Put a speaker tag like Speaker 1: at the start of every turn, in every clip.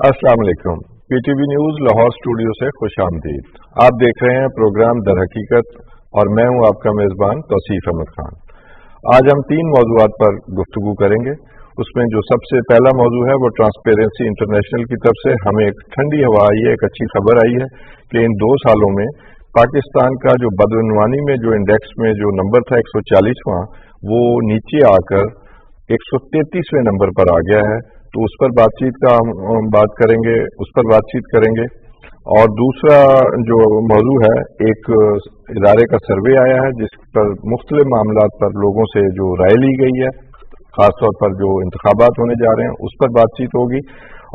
Speaker 1: अस्सलाम वालेकुम। PTV news Lahore studio से खुश आमदीद। आप देख रहे हैं प्रोग्राम दर हकीकत और मैं हूं आपका मेजबान तौसीफ अहमद खान। आज हम 3 मौजूआत पर गुफ्तगू करेंगे। उसमें जो सबसे पहला मौजू है वो ट्रांसपेरेंसी इंटरनेशनल की तरफ से हमें एक ठंडी हवा आई है, एक अच्छी खबर आई है कि इन 2 सालों में पाकिस्तान का जो बदनवानी में जो इंडेक्स में जो नंबर था 140वां, वो नीचे आकर 133वें नंबर पर आ गया है। तो उस पर बात करेंगे। और दूसरा जो मौजू है, एक इदारे का सर्वे आया है जिस पर मुख्तलिफ मामलात पर लोगों से जो राय ली गई है, खासतौर पर जो इंतखाबात होने जा रहे हैं उस पर बातचीत होगी।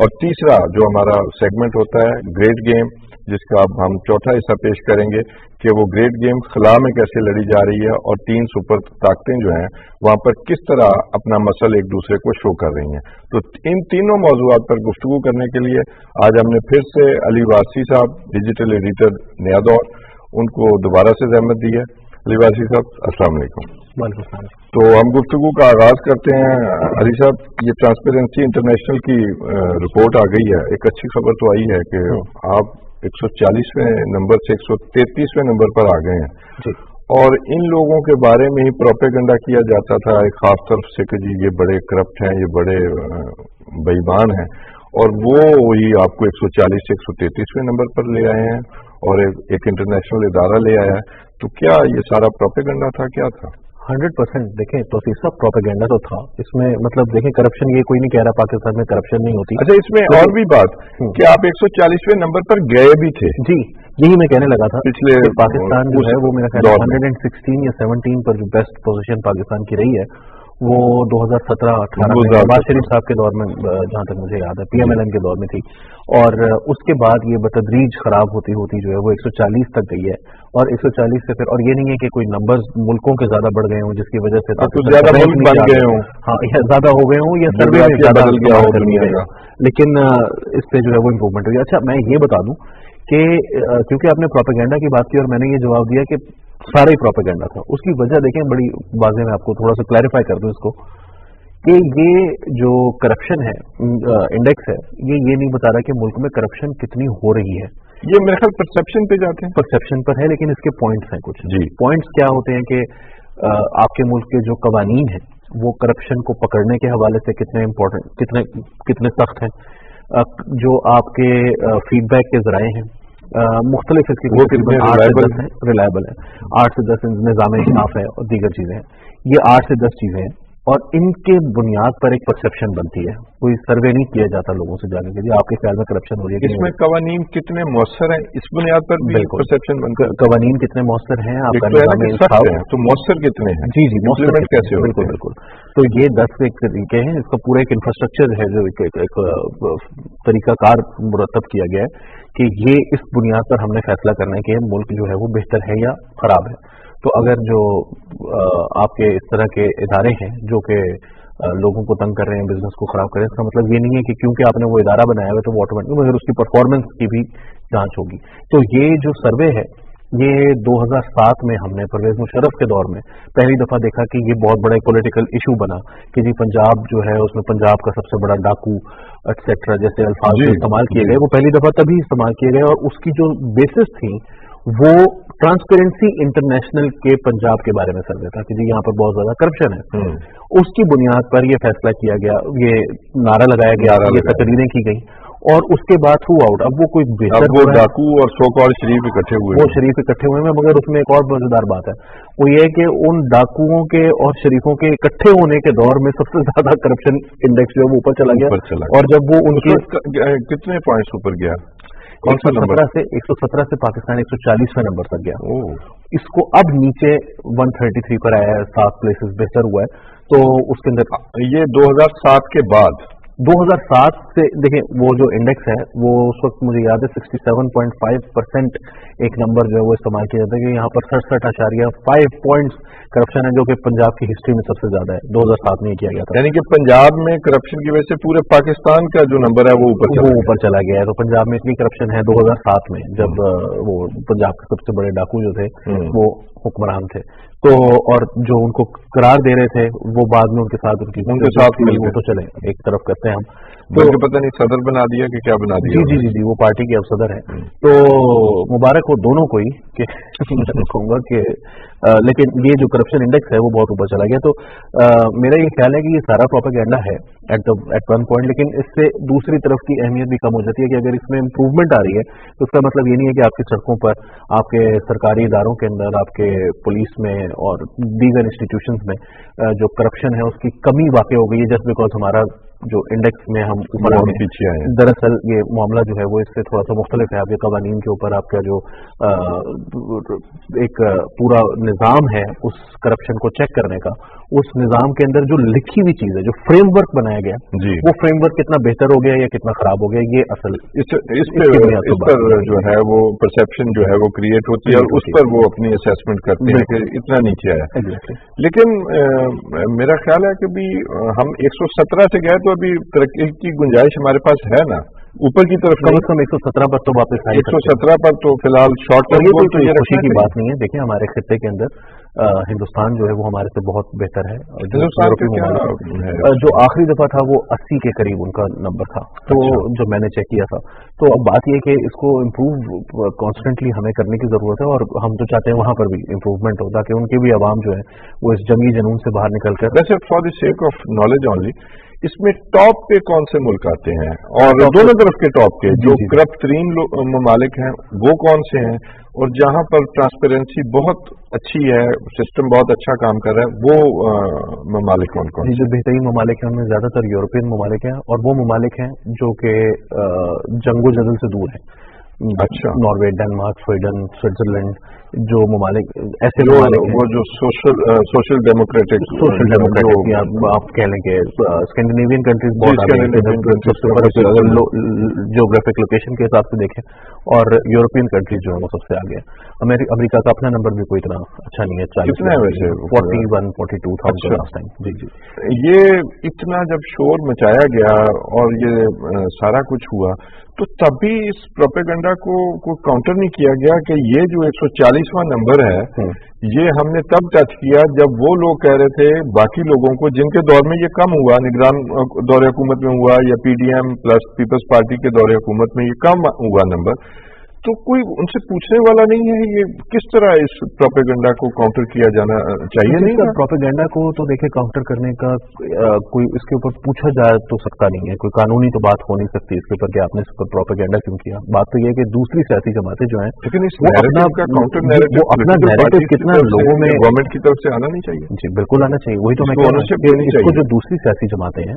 Speaker 1: और तीसरा जो हमारा सेगमेंट होता है ग्रेट गेम, जिसका अब हम चौथा हिस्सा पेश करेंगे कि वो ग्रेट गेम खला में कैसे लड़ी जा रही है और 3 सुपर ताकतें जो हैं वहां पर किस तरह अपना मसल एक दूसरे को शो कर रही हैं। तो इन तीनों मौजूआत पर गुफ्तगू करने के लिए आज हमने फिर से अली वारसी साहब, डिजिटल एडिटर नया दौर, उनको दोबारा से ज़हमत दी है। अली वारसी साहब, अस्सलाम वालेकुम। तो हम गुफ्तगू का आगाज करते हैं। अली साहब, ये ट्रांसपेरेंसी इंटरनेशनल की रिपोर्ट आ गई है। एक अच्छी खबर तो आई है कि आप 140वें नंबर से 133वें नंबर पर आ गए हैं। और इन लोगों के बारे में ही प्रोपेगेंडा किया जाता था एक खास तरफ से कि जी ये बड़े करप्ट हैं, ये बड़े बेईमान हैं, और वो ही आपको 140 से 133वें नंबर पर ले आए हैं और एक इंटरनेशनल इदारा ले आया है। तो क्या ये सारा प्रोपेगेंडा था, क्या था?
Speaker 2: 100% देखें तो सब प्रोपेगेंडा तो था इसमें। मतलब देखें, करप्शन, ये कोई नहीं कह रहा पाकिस्तान में करप्शन नहीं होती।
Speaker 1: अच्छा, इसमें तो और भी बात कि आप 140वें नंबर पर गए भी थे।
Speaker 2: जी, यही मैं कहने लगा था।
Speaker 1: पिछले
Speaker 2: पाकिस्तान जो है वो मेरा ख्याल 116 या 17 पर जो बेस्ट पोजीशन पाकिस्तान की रही है वो 2017-18 में नवाज शरीफ साहब के दौर में, जहां तक मुझे याद है, PMLN के दौर में थी। और उसके बाद ये बतदरीज खराब होती होती जो है वो 140 तक गई है। और 140 से फिर, और ये नहीं है कि कोई नंबर्स मुल्कों के ज्यादा बढ़ गए हों जिसकी वजह से
Speaker 1: तो ज्यादा मुल्क बन गए हों,
Speaker 2: हाँ, या ज्यादा हो गए हों या सर्वे में ज्यादा बदल गया हो, लेकिन इस पे जो है वो इम्प्रूवमेंट हुई। अच्छा, मैं ये बता दूं कि क्योंकि आपने प्रोपेगेंडा की बात की और मैंने ये जवाब दिया कि सारा ही प्रोपेगेंडा था। उसकी वजह देखें बड़ी वाज़ेह, मैं आपको थोड़ा सा क्लैरिफाई कर दूं इसको, कि ये जो करप्शन है इंडेक्स है, ये नहीं बता रहा कि मुल्क में करप्शन कितनी हो रही है।
Speaker 1: ये मेरे ख्याल परसेप्शन पे जाते हैं,
Speaker 2: परसेप्शन पर है, लेकिन इसके पॉइंट्स हैं कुछ।
Speaker 1: जी,
Speaker 2: पॉइंट्स क्या होते हैं कि आपके मुल्क के जो कवानीन हैं वो करप्शन को पकड़ने के हवाले से कितने इम्पोर्टेंट, कितने सख्त हैं। जो आपके फीडबैक के जराए हैं मुख्तलिफ, इसकी वो कितने रिलायबल है, 8 से 10 निज़ाम इंसाफ है और दीगर चीजें हैं। ये 8 से 10 चीजें हैं और इनके बुनियाद पर एक परसेप्शन बनती है। कोई सर्वे नहीं किया जाता लोगों से जाने के लिए आपके ख्याल में करप्शन हो रही है।
Speaker 1: इसमें कवानीन कितने मौसर हैं, इस बुनियाद पर भी परसेप्शन बनता है।
Speaker 2: कवानीन कितने मौसर हैं, आपका
Speaker 1: तो मौसर कितने हैं?
Speaker 2: जी, मौसर
Speaker 1: कैसे हो?
Speaker 2: बिल्कुल। तो ये 10 एक तरीके हैं, इसका पूरा एक इंफ्रास्ट्रक्चर है जो एक तरीकाकार मुरतब किया गया है कि ये इस बुनियाद पर हमने फैसला करना है कि मुल्क जो है वो बेहतर है या खराब है। तो अगर जो आपके इस तरह के इदारे हैं जो कि लोगों को तंग कर रहे हैं, बिजनेस को खराब कर रहे हैं, इसका मतलब ये नहीं है कि क्योंकि आपने वो इदारा बनाया हुआ तो वो ऑटोमेटिक, मगर उसकी परफॉर्मेंस की भी जांच होगी। तो ये जो सर्वे है ये 2007 में हमने परवेज मुशर्रफ के दौर में पहली दफा देखा कि ये बहुत बड़ा एक पॉलिटिकल इशू बना कि जी पंजाब जो है उसमें पंजाब का सबसे बड़ा डाकू एटसेट्रा जैसे अल्फाज इस्तेमाल किए गए, वो पहली दफा तभी इस्तेमाल किए गए। और उसकी जो बेसिस थी वो ट्रांसपेरेंसी इंटरनेशनल के पंजाब के बारे में सर्वे था कि जी यहाँ पर बहुत ज्यादा करप्शन है। उसकी बुनियाद पर यह फैसला किया गया, ये नारा लगाया गया, ये तकरीरें की गई और उसके बाद थ्रू आउट अब वो कोई बेहतर,
Speaker 1: वो डाकू और सो कॉल्ड शरीफ इकट्ठे हुए,
Speaker 2: वो शरीफ इकट्ठे हुए हैं। मगर उसमें एक और मजेदार बात है, वो ये है कि उन डाकुओं के और शरीफों के इकट्ठे होने के दौर में सबसे ज्यादा करप्शन इंडेक्स जो है वो ऊपर चला गया। और जब वो उनके
Speaker 1: कितने पॉइंट्स ऊपर गया,
Speaker 2: 117 से पाकिस्तान 140वें नंबर तक गया। इसको अब नीचे 133 पर आया है, 7 प्लेसेस बेहतर हुआ है। तो उसके अंदर
Speaker 1: ये 2007 के बाद
Speaker 2: 2007 से देखें वो जो इंडेक्स है वो उस वक्त मुझे याद है 67.5% एक नंबर जो है वो इस्तेमाल किया जाता है कि यहाँ पर 67.5 पॉइंट्स करप्शन है, जो कि पंजाब की हिस्ट्री में सबसे ज्यादा है। 2007 में किया गया था,
Speaker 1: यानी कि पंजाब में करप्शन की वजह से पूरे पाकिस्तान का जो नंबर है वो ऊपर
Speaker 2: चला गया है। तो पंजाब में इतनी करप्शन है 2007 में जब वो पंजाब के सबसे बड़े डाकू जो थे वो हुक्मरान थे, तो और जो उनको करार दे रहे थे वो बाद में उनके साथ मिल, तो चले एक तरफ करते हैं हम।
Speaker 1: बल्कि पता नहीं सदर बना दिया कि क्या बना दिया।
Speaker 2: जी, वो पार्टी के अब सदर है। तो मुबारक हो दोनों को ही कि मैं कहूँगा कि लेकिन ये जो करप्शन इंडेक्स है वो बहुत ऊपर चला गया। तो मेरा ये ख्याल है कि ये सारा प्रोपेगेंडा है एट वन पॉइंट, लेकिन इससे दूसरी तरफ की अहमियत भी कम हो जाती है कि अगर इसमें इम्प्रूवमेंट आ रही है तो उसका मतलब ये नहीं है कि आपकी सड़कों पर, आपके सरकारी इदारों के अंदर, आपके पुलिस में और दीगर इंस्टीट्यूशंस में जो करप्शन है उसकी कमी वाक़ई हो गई है जस्ट बिकॉज हमारा जो इंडेक्स में हम ऊपर आ गए।
Speaker 1: पीछे आए।
Speaker 2: दरअसल ये मामला जो है वो इससे थोड़ा सा मुख्तलिफ है। आपके कवानीन के ऊपर आपका जो एक पूरा निज़ाम है उस करप्शन को चेक करने का, उस निज़ाम के अंदर जो लिखी हुई चीज़ है, जो फ्रेमवर्क बनाया गया
Speaker 1: जी,
Speaker 2: वो फ्रेमवर्क कितना बेहतर हो गया या कितना खराब हो गया, ये असल
Speaker 1: इस पर जो है वो परसेप्शन जो है वो क्रिएट होती है और उस पर वो अपनी असेसमेंट करते हैं कि इतना नीचे आया। लेकिन मेरा ख्याल है कि भी हम 117 से गए तो अभी तरक्की की गुंजाइश हमारे पास है ना, ऊपर की तरफ
Speaker 2: कम से कम 117 पर तो वापस आए।
Speaker 1: 117 पर तो फिलहाल शॉर्ट टर्म गोल तो ये
Speaker 2: खुशी की बात नहीं है। देखिए हमारे खित्ते के अंदर हिंदुस्तान जो है वो हमारे से बहुत बेहतर है। जो आखिरी दफा था वो 80 के करीब उनका नंबर था, तो जो मैंने चेक किया था। तो अब बात यह कि इसको इम्प्रूव कॉन्स्टेंटली हमें करने की जरूरत है और हम तो चाहते हैं वहां पर भी इम्प्रूवमेंट हो ताकि उनके भी आवाम जो है वो इस जंगी जुनून से बाहर निकल कर।
Speaker 1: वैसे for the sake of knowledge only, इसमें टॉप पे कौन से मुल्क आते हैं और दोनों तरफ के टॉप के जो करप्ट तरीन ममालिक हैं वो कौन से हैं, और जहां पर ट्रांसपेरेंसी बहुत अच्छी है, सिस्टम बहुत अच्छा काम कर रहा है, वो ममालिक कौन कौन?
Speaker 2: जो बेहतरीन ममालिक हैं उनमें ज्यादातर यूरोपियन ममालिक हैं और वो ममालिक हैं जो कि जंगो जदल से दूर हैं।
Speaker 1: अच्छा,
Speaker 2: नॉर्वे, डेनमार्क, स्वीडन, स्विट्जरलैंड, जो ममालिक ऐसे
Speaker 1: वो जो सोशल डेमोक्रेटिक
Speaker 2: आप कह लेंगे स्कैंडिनेवियन कंट्रीज बहुत जियोग्राफिक लोकेशन के हिसाब से देखें, और यूरोपियन कंट्रीज जो है वो सबसे आगे है। अमेरिका का अपना नंबर भी कोई इतना अच्छा नहीं है, 41-42,000 लास्ट टाइम। जी,
Speaker 1: ये इतना जब शोर मचाया गया और ये सारा कुछ हुआ तो तभी इस प्रोपेगेंडा को काउंटर नहीं किया गया कि ये जो 140वां नंबर है ये हमने तब टच किया जब वो लोग कह रहे थे बाकी लोगों को जिनके दौर में ये कम हुआ, निगरान दौरे हुकूमत में हुआ या पीडीएम प्लस पीपल्स पार्टी के दौरे हुकूमत में ये कम हुआ नंबर, तो कोई उनसे पूछने वाला नहीं है ये किस तरह इस प्रोपेगेंडा को काउंटर किया जाना चाहिए। नहीं,
Speaker 2: प्रोपेगेंडा को तो देखिए काउंटर करने का कोई इसके ऊपर पूछा जा तो सकता नहीं है, कोई कानूनी तो बात हो नहीं सकती इसके ऊपर कि आपने इस पर प्रोपेगेंडा क्यों किया। बात तो ये है कि दूसरी सियासी जमातें जो हैं
Speaker 1: लेकिन इस काउंटर नैरेटिव
Speaker 2: अपना नैरेटिव कितना लोगों में
Speaker 1: गवर्नमेंट की तरफ से आना नहीं चाहिए।
Speaker 2: जी बिल्कुल आना चाहिए, वही तो मैं कह रहा हूं। इसको जो दूसरी सियासी जमातें हैं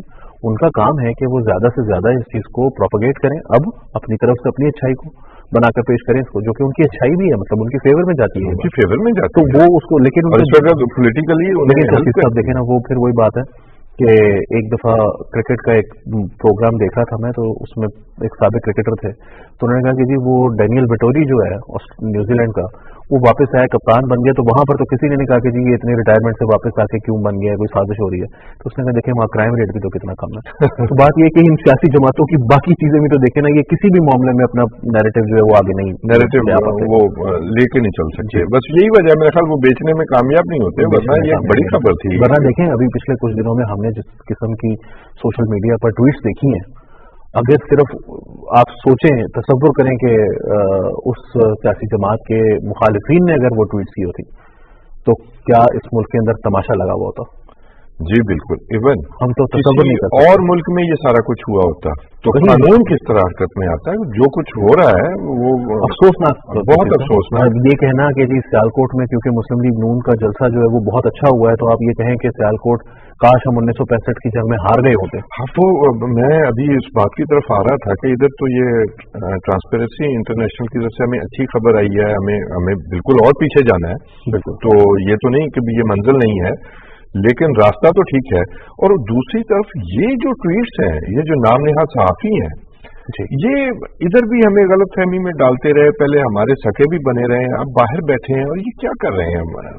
Speaker 2: उनका काम है कि वो ज्यादा से ज्यादा इस चीज को प्रोपेगेट करें, अब अपनी तरफ से अपनी अच्छाई को बनाकर पेश करें इसको, जो कि उनकी अच्छाई भी है, मतलब उनकी फेवर में जाती है,
Speaker 1: उनकी फेवर में जाती
Speaker 2: तो वो उसको, लेकिन
Speaker 1: पॉलिटिकली
Speaker 2: देखें ना, वो फिर वही बात है कि एक दफा क्रिकेट का एक प्रोग्राम देखा था मैं, तो उसमें एक साबिक क्रिकेटर थे, तो उन्होंने कहा कि जी वो डैनियल विटोरी जो है न्यूजीलैंड का, वो वापस आया, कप्तान बन गया, तो वहां पर तो किसी ने नहीं कहा कि जी ये इतनी रिटायरमेंट से वापस आके क्यों बन गया, कोई साजिश हो रही है। तो उसने कहा देखें वहाँ क्राइम रेट भी तो कितना कम है। तो बात ये कि इन सियासी जमातों की बाकी चीजें भी तो देखें ना, ये किसी भी मामले में अपना नैरेटिव जो है वो आगे नहीं,
Speaker 1: नैरेटिव वो लेके नहीं चल सकते। बस यही वजह मेरे ख्याल वो बेचने में कामयाब नहीं होते, वरना ये बड़ी खबर थी।
Speaker 2: वरना देखें अभी पिछले कुछ दिनों में हमने जिस किस्म की सोशल मीडिया पर ट्वीट्स देखी हैं, अगर सिर्फ आप सोचें, तसव्वुर करें कि उस सियासी जमात के मुखालिफिन ने अगर वो ट्वीट्स की होती तो क्या इस मुल्क के अंदर तमाशा लगा हुआ होता।
Speaker 1: जी बिल्कुल, इवन
Speaker 2: हम तो तसव्वुर नहीं करते
Speaker 1: और मुल्क में ये सारा कुछ हुआ होता तो कानून किस तरह हरकत में आता है, जो कुछ हो रहा है वो
Speaker 2: अफसोसनाक,
Speaker 1: बहुत अफसोसनाक।
Speaker 2: ये कहना कि जी सियालकोट में क्योंकि मुस्लिम लीग नून का जलसा जो है वो बहुत अच्छा हुआ है, तो आप ये कहें कि सियालकोट काश हम 1965 की जंग में हार गए होते।
Speaker 1: हाँ, तो मैं अभी इस बात की तरफ आ रहा था कि इधर तो ये ट्रांसपेरेंसी इंटरनेशनल की तरफ से हमें अच्छी खबर आई है, हमें बिल्कुल और पीछे जाना है बिल्कुल, तो ये तो नहीं कि ये मंजिल नहीं है, लेकिन रास्ता तो ठीक है। और दूसरी तरफ ये जो ट्वीट्स हैं, ये जो नाम नेहाद सहाफी हैं, ये इधर भी हमें गलत फहमी में डालते रहे, पहले हमारे सके भी बने रहे हैं, अब बाहर बैठे हैं, और ये क्या कर रहे हैं हमारा?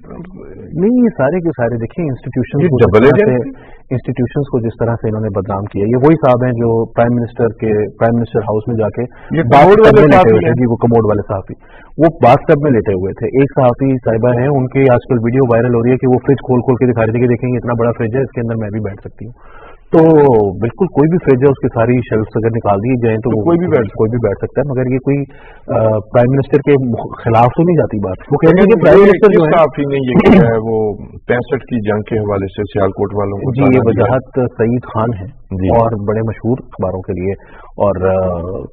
Speaker 2: नहीं, ये सारे के सारे देखिए इंस्टीट्यूशंस को जिस तरह से इन्होंने बदनाम किया, ये वही साहब हैं जो प्राइम मिनिस्टर हाउस में जाके
Speaker 1: ये कमोड वाले
Speaker 2: जी, वो कमोड वाले सहाफी, वो बाथटब में लेटे हुए थे। एक सहाफी साहिबा है, उनकी आजकल वीडियो वायरल हो रही है कि वो फ्रिज खोल खोल के दिखा रही थी कि देखेंगे इतना बड़ा फ्रिज है, इसके अंदर मैं भी बैठ सकती हूँ। तो बिल्कुल कोई भी फ्रिज है उसकी सारी शेल्फ्स अगर निकाल दी जाए तो
Speaker 1: कोई भी
Speaker 2: बैठ सकता है, मगर ये कोई प्राइम मिनिस्टर के खिलाफ तो नहीं जाती बात। वो कहते हैं कि प्राइम मिनिस्टर जो है
Speaker 1: आपी ने ये किया है वो 65 की जंग के हवाले से सियालकोट वालों को
Speaker 2: जी, ये वजाहत सईद खान है और बड़े मशहूर अखबारों के लिए और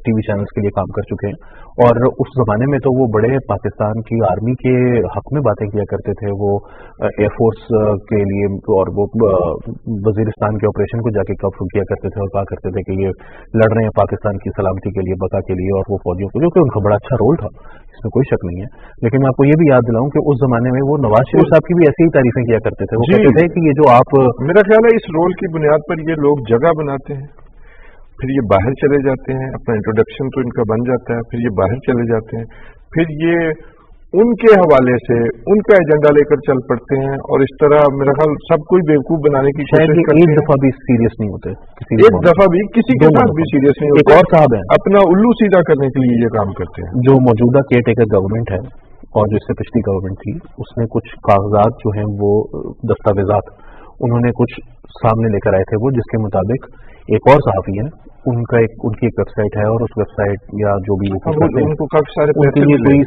Speaker 2: टीवी चैनल्स के लिए काम कर चुके हैं, और उस जमाने में तो वो बड़े पाकिस्तान की आर्मी के हक में बातें किया करते थे। वो एयरफोर्स के लिए और वो वजीरिस्तान के ऑपरेशन को जाके कब किया करते थे और कहा करते थे कि ये लड़ रहे हैं पाकिस्तान की सलामती के लिए, बका के लिए, और वो फौजियों को, जो कि उनका बड़ा अच्छा रोल था, इसमें कोई शक नहीं है। लेकिन मैं आपको ये भी याद दिलाऊं कि उस जमाने में वो नवाज शरीफ साहब की भी ऐसी ही तारीफें किया करते थे। वो कहते थे कि ये जो आप,
Speaker 1: मेरा ख्याल है इस रोल की बुनियाद पर ये लोग जगह बनाते हैं, फिर ये बाहर चले जाते हैं, अपना इंट्रोडक्शन तो इनका बन जाता है, फिर ये बाहर चले जाते हैं, फिर ये उनके हवाले से उनका एजेंडा लेकर चल पड़ते हैं, और इस तरह मेरा ख्याल सब कोई बेवकूफ बनाने की कोशिश करते हैं।
Speaker 2: एक दफा भी सीरियस नहीं होते,
Speaker 1: एक दफा भी किसी के साथ भी सीरियस नहीं होते।
Speaker 2: एक और साहब है
Speaker 1: अपना उल्लू सीधा करने के लिए ये काम करते हैं।
Speaker 2: जो मौजूदा केयर टेकर गवर्नमेंट है और जिससे पिछली गवर्नमेंट थी, उसने कुछ कागजात जो हैं वो दस्तावेजात उन्होंने कुछ सामने लेकर आए थे, वो जिसके मुताबिक एक और सहाफी है, उनकी एक वेबसाइट है, और उस वेबसाइट या जो भी वो करते हैं
Speaker 1: उनको काफी सारे
Speaker 2: उनके लिए कोई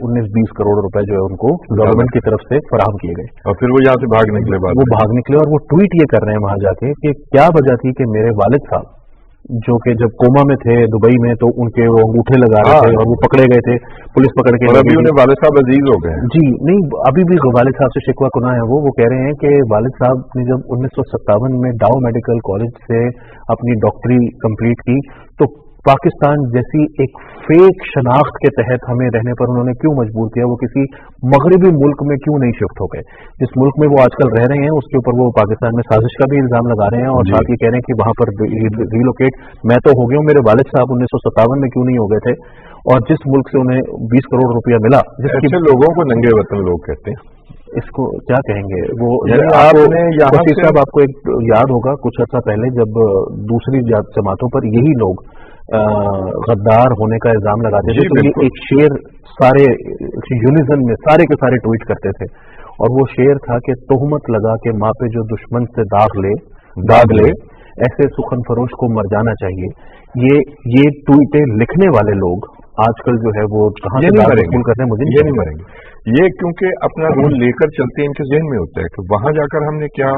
Speaker 2: 19.5 करोड़ रुपए जो है उनको गवर्नमेंट की तरफ से फराहम किए गए,
Speaker 1: और फिर वो यहाँ से भाग निकले।
Speaker 2: वो भाग निकले और वो ट्वीट ये कर रहे हैं वहां जाके कि क्या वजह थी कि मेरे वालिद साहब जो कि जब कोमा में थे दुबई में, तो उनके वो अंगूठे लगा रहे थे और वो पकड़े गए थे, पुलिस पकड़ के,
Speaker 1: और अभी उन्हें वालिद साहब अजीज हो गए।
Speaker 2: जी नहीं, अभी भी वालिद साहब से शिकवा कुना है। वो कह रहे हैं कि वालिद साहब ने जब 1957 में डाउ मेडिकल कॉलेज से अपनी डॉक्टरी कंप्लीट की, तो पाकिस्तान जैसी एक फेक शनाख्त के तहत हमें रहने पर उन्होंने क्यों मजबूर किया, वो किसी मगरबी मुल्क में क्यों नहीं शिफ्ट हो गए। जिस मुल्क में वो आजकल रह रहे हैं उसके ऊपर वो पाकिस्तान में साजिश का भी इल्जाम लगा रहे हैं, और साथ ये कह रहे हैं कि वहां पर रिलोकेट मैं तो हो गया हूं, मेरे वालिद साहब 1957 में क्यों नहीं हो गए थे, और जिस मुल्क से उन्हें 20 करोड़ रुपया मिला, जिसके
Speaker 1: लोगों को नंगे वतन लोग कहते हैं,
Speaker 2: इसको क्या कहेंगे वो।
Speaker 1: आपने यहाँ से
Speaker 2: साहब आपको एक याद होगा कुछ अर्सा पहले जब दूसरी जमातों पर यही लोग गद्दार होने का इल्जाम लगाते थे, तो ये एक शेर सारे यूनिजन में सारे के सारे ट्वीट करते थे, और वो शेर था कि तोहमत लगा के माँ पे जो दुश्मन से दाग ले ऐसे सुखन फरोश को मर जाना चाहिए। ये ट्वीटें लिखने वाले लोग आजकल जो है वो कहाँ से दाखिल करते हैं, मुझे
Speaker 1: ये नहीं मरेंगे। ये क्योंकि अपना रोल लेकर चलते हैं, इनके जहन में होता है कि वहां जाकर हमने क्या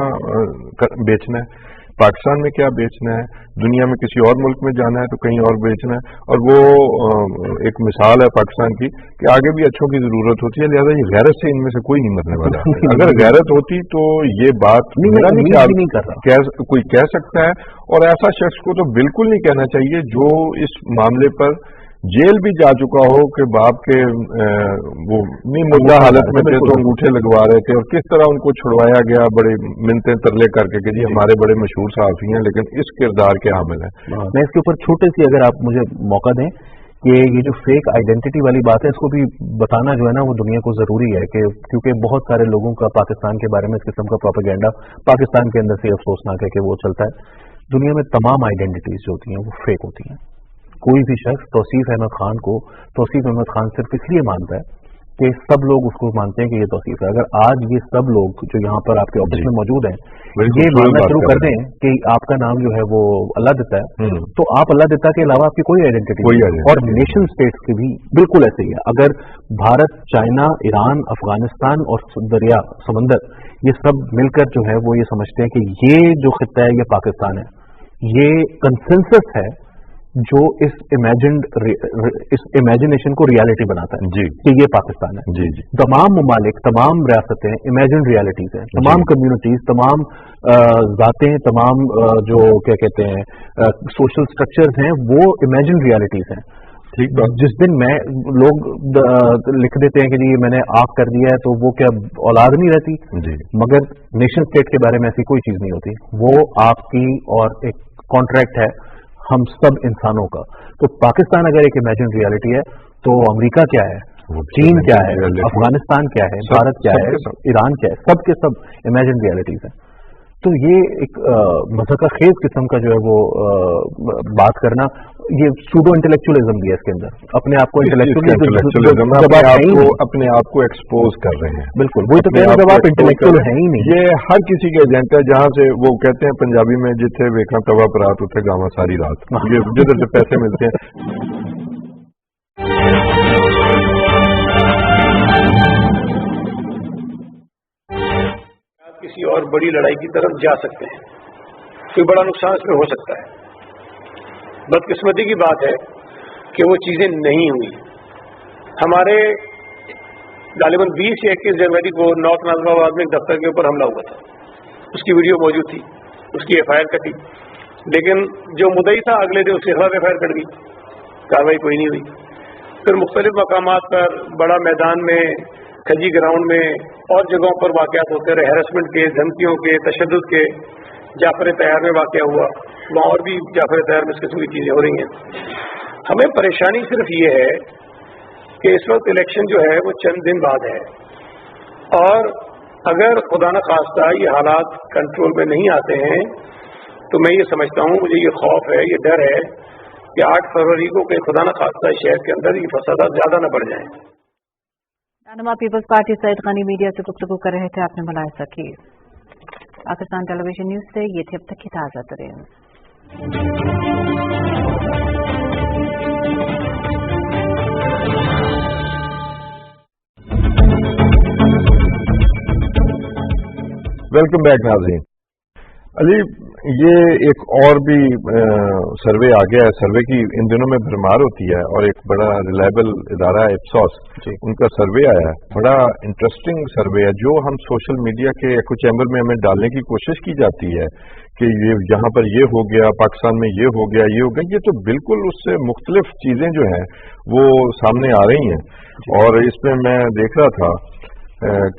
Speaker 1: बेचना है, पाकिस्तान में क्या बेचना है, दुनिया में किसी और मुल्क में जाना है तो कहीं और बेचना है। और वो एक मिसाल है पाकिस्तान की कि आगे भी अच्छों की जरूरत होती है, लिहाजा ये गैरत से इनमें से कोई नहीं मरने वाला। अगर गैरत होती तो ये बात मेरा नहीं कर रहा, कोई कह सकता है, और ऐसा शख्स को तो बिल्कुल नहीं कहना चाहिए जो इस मामले पर जेल भी जा चुका हो कि बाप के वो नहीं मुर्दा हालत में थे तो अंगूठे लगवा रहे थे, और किस तरह उनको छुड़वाया गया बड़े मिन्नतें तरले करके कि जी हमारे बड़े मशहूर सहाफी हैं लेकिन इस किरदार के हामिल हैं।
Speaker 2: मैं इसके ऊपर छोटे सी अगर आप मुझे मौका दें कि ये जो फेक आइडेंटिटी वाली बात है इसको भी बताना जो है ना वो दुनिया को जरूरी है, कि क्योंकि बहुत सारे लोगों का पाकिस्तान के बारे में इस किस्म का प्रोपेगेंडा पाकिस्तान के अंदर से अफसोसनाक है कि वो चलता है। दुनिया में तमाम आइडेंटिटीज जो होती हैं वो फेक होती हैं। कोई भी शख्स तौसीफ अहमद खान को तौसीफ अहमद खान सिर्फ इसलिए मानता है कि सब लोग उसको मानते हैं कि ये तौसीफ है। अगर आज ये सब लोग जो यहाँ पर आपके ऑफिस में मौजूद हैं ये मानना शुरू कर दें कि आपका नाम जो है वो अल्लाह देता है, तो आप अल्लाह देता के अलावा आपकी कोई आइडेंटिटी नहीं। और नेशन स्टेट्स की भी बिल्कुल ऐसे ही है। अगर भारत, चाइना, ईरान, अफगानिस्तान और दरिया समंदर ये सब मिलकर जो है वो ये समझते हैं कि ये जो खित्ता है ये पाकिस्तान है, ये कंसेंसस है जो इस इमेजिनेशन को रियलिटी बनाता है जी कि ये पाकिस्तान है। जी। तमाम ममालिक, तमाम रियासतें इमेजिन रियलिटीज हैं, तमाम कम्युनिटीज, तमाम जातें, तमाम जो क्या कहते हैं सोशल स्ट्रक्चर्स हैं वो इमेजिन रियलिटीज हैं। ठीक है। जिस दिन लोग लिख देते हैं कि जी मैंने आग कर दिया है तो वो क्या औलाद नहीं रहती जी, मगर नेशन स्टेट के बारे में ऐसी कोई चीज नहीं होती, वो आपकी और एक कॉन्ट्रैक्ट है हम सब इंसानों का। तो पाकिस्तान अगर एक इमेजिन रियलिटी है तो अमेरिका क्या है, चीन क्या है, अफगानिस्तान क्या है, भारत क्या है, ईरान क्या है, सब के सब इमेजिन रियलिटीज है। तो ये एक मज़ाक़ खेज किस्म का जो है वो बात करना, ये सूडो इंटेलेक्चुअलिज्म भी है इसके अंदर, अपने आप को इंटेलेक्चुअलिज्म
Speaker 1: अपने आप को एक्सपोज कर रहे हैं।
Speaker 2: बिल्कुल, वही तो कह रहे हैं, जब आप इंटेलेक्चुअल हैं ही नहीं।
Speaker 1: ये हर किसी का एजेंट है, जहाँ से वो कहते हैं पंजाबी में, जिथे वेखा तवा परात उठे गावा सारी रात, ये जिधर से पैसे मिलते हैं।
Speaker 3: किसी और बड़ी लड़ाई की तरफ जा सकते हैं, कोई बड़ा नुकसान इसमें हो सकता है। बदकिस्मती की बात है कि वो चीजें नहीं हुई। हमारे गालिबन 20 या 21 जनवरी को नॉर्थ नाजिमाबाद में एक दफ्तर के ऊपर हमला हुआ था, उसकी वीडियो मौजूद थी, उसकी FIR कटी, लेकिन जो मुद्दई था अगले दिन उसके खिलाफ FIR कट गई, कार्रवाई कोई नहीं हुई। फिर मुख्तलिफ मकामात पर, बड़ा मैदान में, खजी ग्राउंड में और जगहों पर वाक़यात होते रहे, हैरेसमेंट के, धमकियों के, तशद्दुद के। जाफर तैयार में वाक़या हुआ, वहाँ और भी जाफर तैयार में इस किस्म की चीज़ें हो रही हैं। हमें परेशानी सिर्फ ये है कि इस वक्त इलेक्शन जो है वो चंद दिन बाद है, और अगर खुदा न खास्ता ये हालात कंट्रोल में नहीं आते हैं तो मैं ये समझता हूँ, मुझे ये खौफ है, ये डर है कि 8 फरवरी को कहीं खुदा न खास्ता शहर के अंदर ये फसादात ज़्यादा न बढ़ जाएं।
Speaker 4: रहनुमा पीपल्स पार्टी सईद गनी मीडिया से गुफ्तगू कर रहे थे, आपने बुलाया सकी। पाकिस्तान टेलीविजन न्यूज से ये थे अब तक की ताज़ा तरीन।
Speaker 1: वेलकम बैक नाज़रीन। अली, ये एक और भी सर्वे आ गया है। सर्वे की इन दिनों में भरमार होती है, और एक बड़ा रिलायबल इदारा है इप्सॉस, उनका सर्वे आया है, बड़ा इंटरेस्टिंग सर्वे है, जो हम सोशल मीडिया के एको चैम्बर में हमें डालने की कोशिश की जाती है कि ये यहाँ पर ये हो गया, पाकिस्तान में ये हो गया, ये हो गया। ये तो बिल्कुल उससे मुख्तलिफ चीज़ें जो हैं वो सामने आ रही हैं। और इसमें मैं देख रहा था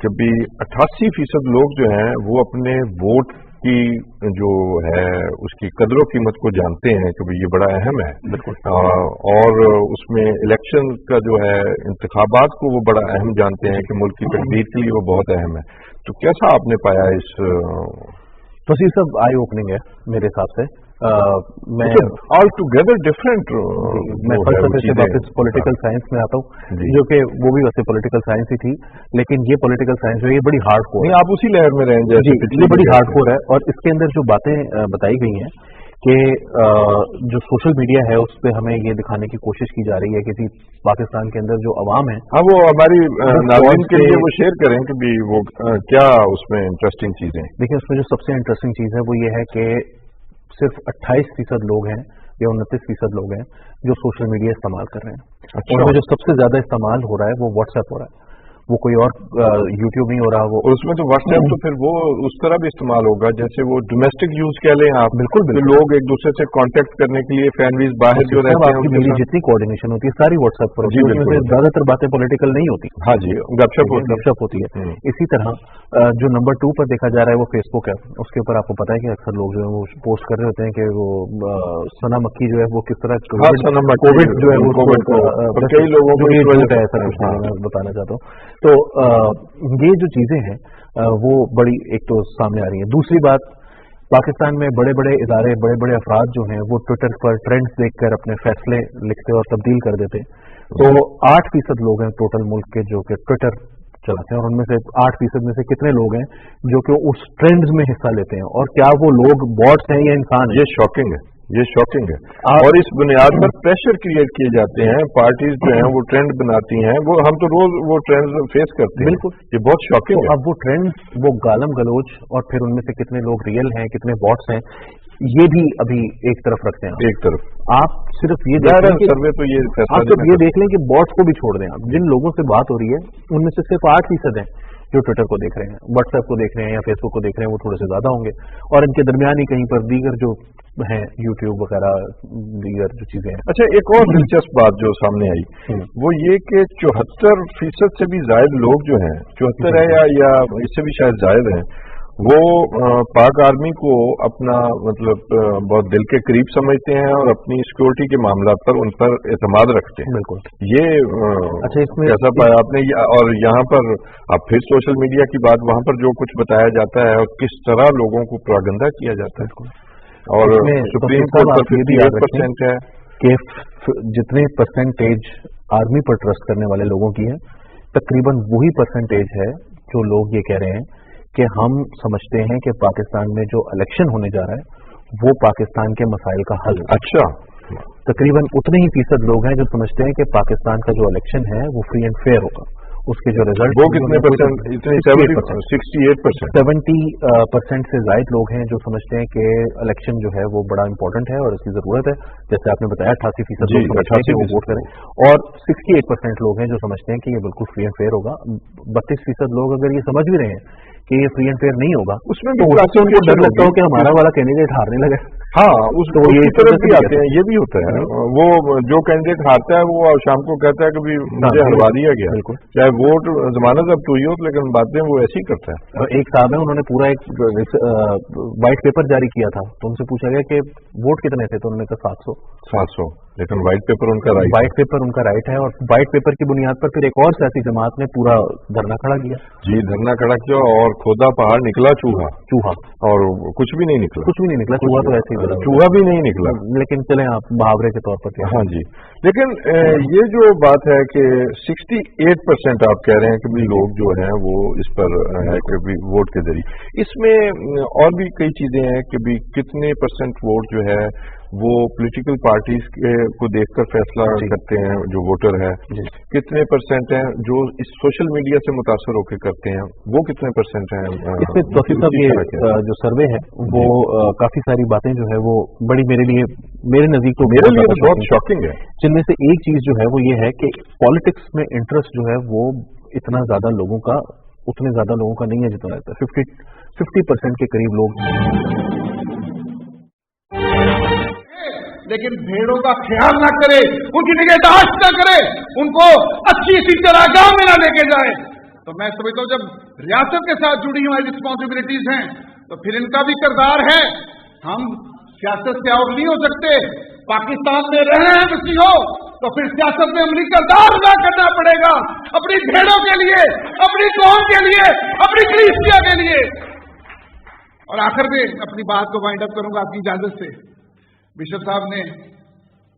Speaker 1: कि भी 88% लोग जो हैं वो अपने वोट की जो है उसकी कदरों कीमत को जानते हैं कि ये बड़ा अहम है। बिल्कुल। और उसमें इलेक्शन का जो है इंतखाबात को वो बड़ा अहम जानते हैं कि मुल्क की तकदीर के लिए वो बहुत अहम है। तो कैसा आपने पाया इस?
Speaker 2: तो ये सब आई ओपनिंग है मेरे हिसाब से। मैं
Speaker 1: ऑल टुगेदर डिफरेंट।
Speaker 2: मैं फलसफे से वापस पॉलिटिकल साइंस में आता हूँ, जो कि वो भी वैसे पॉलिटिकल साइंस ही थी, लेकिन ये पॉलिटिकल साइंस जो है ये बड़ी हार्डकोर है।
Speaker 1: आप उसी लहर में रहें जैसे
Speaker 2: ये बड़ी हार्डकोर है। और इसके अंदर जो बातें बताई गई हैं कि जो सोशल मीडिया है उस पर हमें ये दिखाने की कोशिश की जा रही है कि पाकिस्तान के अंदर जो अवाम है,
Speaker 1: हाँ, वो हमारी नाज़रीन के लिए वो शेयर करें कि भी वो क्या उसमें इंटरेस्टिंग चीजें।
Speaker 2: देखिए, उसमें जो सबसे इंटरेस्टिंग चीज है वो ये है कि सिर्फ 28% लोग हैं या 29% लोग हैं जो सोशल मीडिया इस्तेमाल कर रहे हैं।
Speaker 1: अच्छा।
Speaker 2: उनमें जो सबसे ज्यादा इस्तेमाल हो रहा है वो व्हाट्सएप हो रहा है, वो कोई और यूट्यूब नहीं हो रहा। वो
Speaker 1: उसमें तो व्हाट्सएप तो फिर वो उस तरह भी इस्तेमाल होगा जैसे वो डोमेस्टिक यूज कह लें आप।
Speaker 2: बिल्कुल,
Speaker 1: तो लोग एक दूसरे से कांटेक्ट करने के लिए फैमिलीज बाहर जो रहते हैं
Speaker 2: मेरी जितनी कोऑर्डिनेशन होती है सारी व्हाट्सएप पर होती है, उसमें ज्यादातर बातें पॉलिटिकल नहीं होती।
Speaker 1: हाँ जी, गपशप होती है।
Speaker 2: इसी तरह जो नंबर 2 पर देखा जा रहा है वो फेसबुक है। उसके ऊपर आपको पता है कि अक्सर लोग जो है वो पोस्ट कर रहे होते हैं कि वो सना मक्खी जो है वो किस तरह कोविड जो है वो
Speaker 1: कई लोगों को
Speaker 2: ऐसा कुछ मैं बताना चाहता हूँ। तो ये जो चीजें हैं वो बड़ी एक तो सामने आ रही है। दूसरी बात, पाकिस्तान में बड़े बड़े इदारे, बड़े बड़े अफराद जो हैं वो ट्विटर पर ट्रेंड्स देखकर अपने फैसले लिखते और तब्दील कर देते। तो 8% लोग हैं टोटल मुल्क के जो कि ट्विटर चलाते हैं, और उनमें से 8% में से कितने लोग हैं जो कि उस ट्रेंड्स में हिस्सा लेते हैं, और क्या वो लोग बॉट्स हैं या इंसान हैं?
Speaker 1: ये शॉकिंग है। और इस बुनियाद पर प्रेशर क्रिएट किए जाते हैं। पार्टीज जो हैं वो ट्रेंड बनाती हैं, वो हम तो रोज वो ट्रेंड फेस करते हैं।
Speaker 2: बिल्कुल,
Speaker 1: ये बहुत शॉकिंग है।
Speaker 2: अब वो ट्रेंड्स, वो गालम गलोच, और फिर उनमें से कितने लोग रियल हैं, कितने बॉट्स हैं, ये भी अभी एक तरफ रखते हैं।
Speaker 1: एक तरफ
Speaker 2: आप सिर्फ ये
Speaker 1: सर्वे तो ये
Speaker 2: आप सिर्फ ये देख लें कि बॉट्स को भी छोड़ दें। आप जिन लोगों से बात हो रही है उनमें से सिर्फ 8% हैं जो ट्विटर को देख रहे हैं, व्हाट्सएप को देख रहे हैं या फेसबुक को देख रहे हैं, वो थोड़े से ज्यादा होंगे। और इनके दरमियान ही कहीं पर दीगर जो हैं यूट्यूब वगैरह दीगर जो चीजें हैं।
Speaker 1: अच्छा, एक और दिलचस्प बात जो सामने आई वो ये कि 74% से भी ज्यादा लोग जो हैं, 74 है या इससे भी शायद ज्यादा हैं, वो पाक आर्मी को अपना मतलब बहुत दिल के करीब समझते हैं और अपनी सिक्योरिटी के मामला पर उन पर एतमाद रखते हैं।
Speaker 2: बिल्कुल।
Speaker 1: ये
Speaker 2: अच्छा, इसमें
Speaker 1: कैसा पाया आपने? और यहाँ पर अब फिर सोशल मीडिया की बात, वहाँ पर जो कुछ बताया जाता है और किस तरह लोगों को प्रोपेगेंडा किया जाता है, और सुप्रीम कोर्ट पर 58% है
Speaker 2: कि जितने परसेंटेज आर्मी पर ट्रस्ट करने वाले लोगों की है, तकरीबन वही परसेंटेज है जो लोग ये कह रहे हैं कि हम समझते हैं कि पाकिस्तान में जो इलेक्शन होने जा रहा है वो पाकिस्तान के मसाइल का हल।
Speaker 1: अच्छा,
Speaker 2: तकरीबन उतने ही फीसद लोग हैं जो समझते हैं कि पाकिस्तान का जो इलेक्शन है वो फ्री एंड फेयर होगा। उसके जो रिजल्ट
Speaker 1: वो कितने परसेंट? 68%।
Speaker 2: 70% से ज्यादा लोग हैं जो समझते हैं कि इलेक्शन जो है वो बड़ा इंपॉर्टेंट है और इसकी जरूरत है। जैसे आपने बताया 88% लोग समझते हैं कि वो वोट करें, और 68% लोग हैं जो समझते हैं कि ये बिल्कुल फ्री एंड फेयर होगा। 32% लोग अगर ये समझ भी रहे हैं कि ये फ्री एंड फेयर नहीं होगा,
Speaker 1: उसमें
Speaker 2: तो उससे उनको डर लगता हो कि हमारा वाला कैंडिडेट हारने लगे।
Speaker 1: हाँ, तो ये तरफ भी आते हैं, ये भी होता है। वो जो कैंडिडेट हारता है वो शाम को कहता है कि भी मुझे हरवा दिया गया, चाहे वोट जमानत अब तो ही हो, लेकिन बातें वो ऐसी ही करता है।
Speaker 2: एक साहब है, उन्होंने पूरा एक व्हाइट पेपर जारी किया था, तो उनसे पूछा गया कि वोट कितने थे, तो उन्होंने कहा 700,
Speaker 1: लेकिन व्हाइट पेपर उनका राइट,
Speaker 2: व्हाइट पेपर उनका राइट है। और व्हाइट पेपर की बुनियाद पर फिर एक और सियासी जमात ने पूरा धरना खड़ा किया।
Speaker 1: जी, धरना खड़ा किया और खोदा पहाड़ निकला चूहा, और कुछ भी नहीं निकला,
Speaker 2: चूहा तो ऐसे ही
Speaker 1: चूहा भी नहीं निकला,
Speaker 2: लेकिन चले आप मुहावरे के तौर पर।
Speaker 1: हाँ जी, लेकिन ये जो बात है कि 68% आप कह रहे हैं कि भी लोग जो हैं वो इस पर है कि भी वोट के जरिए, इसमें और भी कई चीजें हैं कि भी कितने परसेंट वोट जो है वो पॉलिटिकल पार्टीज को देखकर फैसला करते हैं जो वोटर है, कितने परसेंट हैं जो इस सोशल मीडिया से मुतासर होकर करते हैं, वो कितने परसेंट हैं?
Speaker 2: इसमें तौसीफ साहब ये जो सर्वे है वो काफी सारी बातें जो है वो बड़ी मेरे नजदीक तो
Speaker 1: बहुत शॉकिंग है, जिनमें
Speaker 2: से एक चीज जो है वो ये है कि पॉलिटिक्स में इंटरेस्ट जो है वो इतना ज्यादा लोगों का, उतने ज्यादा लोगों का नहीं है जितना रहता है। 50% के करीब लोग,
Speaker 5: लेकिन भेड़ों का ख्याल ना करे, उनकी निगहदाश्त ना करे, उनको अच्छी सी चरागाह में ना लेके जाए। तो मैं समझता हूं जब रियासत के साथ जुड़ी हुई रिस्पॉन्सिबिलिटीज हैं तो फिर इनका भी किरदार है। हम सियासत से आउट नहीं हो सकते। पाकिस्तान में रह रहे हैं किसी हो तो फिर सियासत में अमली किरदार अदा करना पड़ेगा, अपनी भेड़ों के लिए, अपनी कौम के लिए, अपनी कलीसिया के लिए। और आखिर में अपनी बात को वाइंड अप करूंगा आपकी इजाजत से। बिशप साहब ने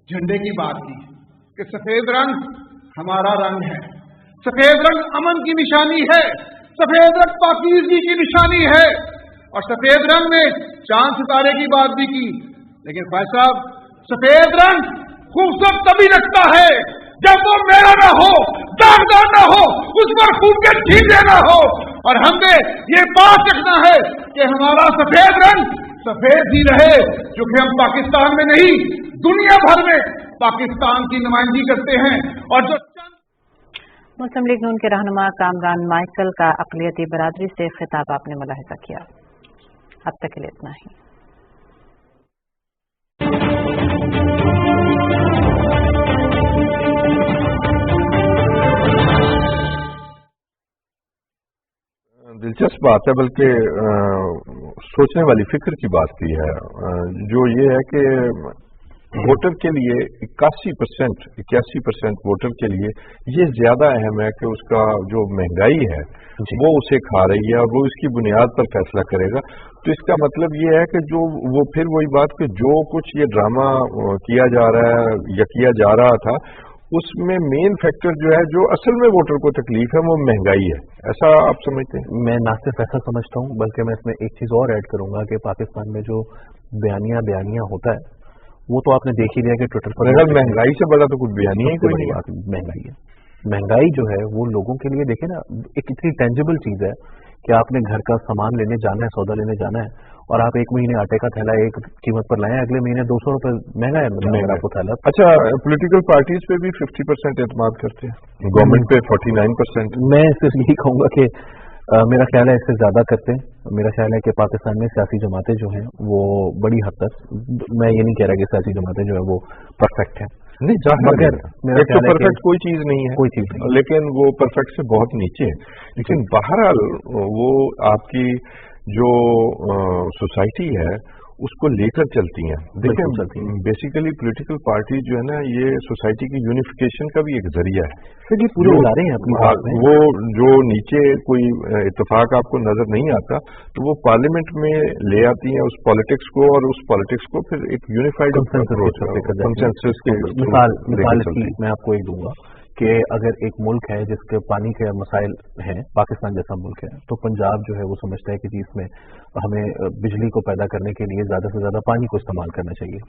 Speaker 5: झंडे की बात की कि सफेद रंग हमारा रंग है, सफेद रंग अमन की निशानी है, सफेद रंग पाकीज़गी की निशानी है, और सफेद रंग में चांद सितारे की बात भी की। लेकिन ख्वाजा साहब, सफेद रंग खूबसूरत तभी लगता है जब वो मेरा ना हो, दागदार ना हो, उस पर खून के छींटे ना हो। और हमने ये बात रखना है कि हमारा सफेद रंग सफेद ही रहे, क्योंकि हम पाकिस्तान में नहीं दुनिया भर में पाकिस्तान की नुमाइंदगी करते हैं। और जो
Speaker 4: मुस्लिम लीग नून के रहनुमा कामरान माइकल का अक़लियती बरादरी से खिताब आपने मुलाहिज़ा किया। अब तक के लिए इतना ही।
Speaker 1: दिलचस्प बात है, बल्कि सोचने वाली फिक्र की बात की है, जो ये है कि वोटर के लिए 81% वोटर के लिए ये ज्यादा अहम है कि उसका जो महंगाई है वो उसे खा रही है और वो इसकी बुनियाद पर फैसला करेगा। तो इसका मतलब ये है कि जो वो फिर वही बात कि जो कुछ ये ड्रामा किया जा रहा है या किया जा रहा था, उसमें मेन फैक्टर जो है जो असल में वोटर को तकलीफ है वो महंगाई है। ऐसा आप समझते हैं?
Speaker 2: मैं ना सिर्फ ऐसा समझता हूँ, बल्कि मैं इसमें एक चीज और ऐड करूंगा कि पाकिस्तान में जो बयानिया होता है वो तो आपने देख ही लिया कि ट्विटर पर,
Speaker 1: अगर महंगाई से बड़ा तो कुछ बयानिया ही कोई नहीं बात।
Speaker 2: महंगाई है, महंगाई जो है वो लोगों के लिए देखे ना एक इतनी टेंजिबल चीज है कि आपने घर का सामान लेने जाना है, सौदा लेने जाना है, और आप एक महीने आटे का थैला एक कीमत पर लाए, अगले महीने 200 रुपए महंगा है आपको थैला।
Speaker 1: अच्छा, पॉलिटिकल पार्टीज पे भी 50% एतमाद करते हैं, गवर्नमेंट पे 49%।
Speaker 2: मैं सिर्फ यही कहूंगा कि मेरा ख्याल है इससे ज्यादा करते हैं। मेरा ख्याल है कि पाकिस्तान में सियासी जमातें जो हैं वो बड़ी हद तक, मैं ये नहीं कह रहा कि सियासी जमातें जो है वो परफेक्ट है,
Speaker 1: नहीं, मगर एक तो परफेक्ट कोई चीज नहीं है,
Speaker 2: कोई चीज नहीं,
Speaker 1: लेकिन वो परफेक्ट से बहुत नीचे है। लेकिन बहरहाल वो आपकी जो सोसाइटी है उसको लेकर चलती हैं। देखिए बेसिकली पॉलिटिकल पार्टी जो है ना ये सोसाइटी की यूनिफिकेशन का भी एक जरिया है।
Speaker 2: सर ये पूरे बता रहे हैं अपनी बात में।
Speaker 1: वो जो नीचे कोई इत्तेफाक आपको नजर नहीं आता तो वो पार्लियामेंट में ले आती हैं उस पॉलिटिक्स को, और उस पॉलिटिक्स को फिर एक यूनिफाइड कंसेंसस के
Speaker 2: मिसाल मैं आपको एक दूंगा कि अगर एक मुल्क है जिसके पानी के मसाइल हैं, पाकिस्तान जैसा मुल्क है, तो पंजाब जो है वो समझता है कि जी इसमें हमें बिजली को पैदा करने के लिए ज़्यादा से ज़्यादा पानी को इस्तेमाल करना चाहिए।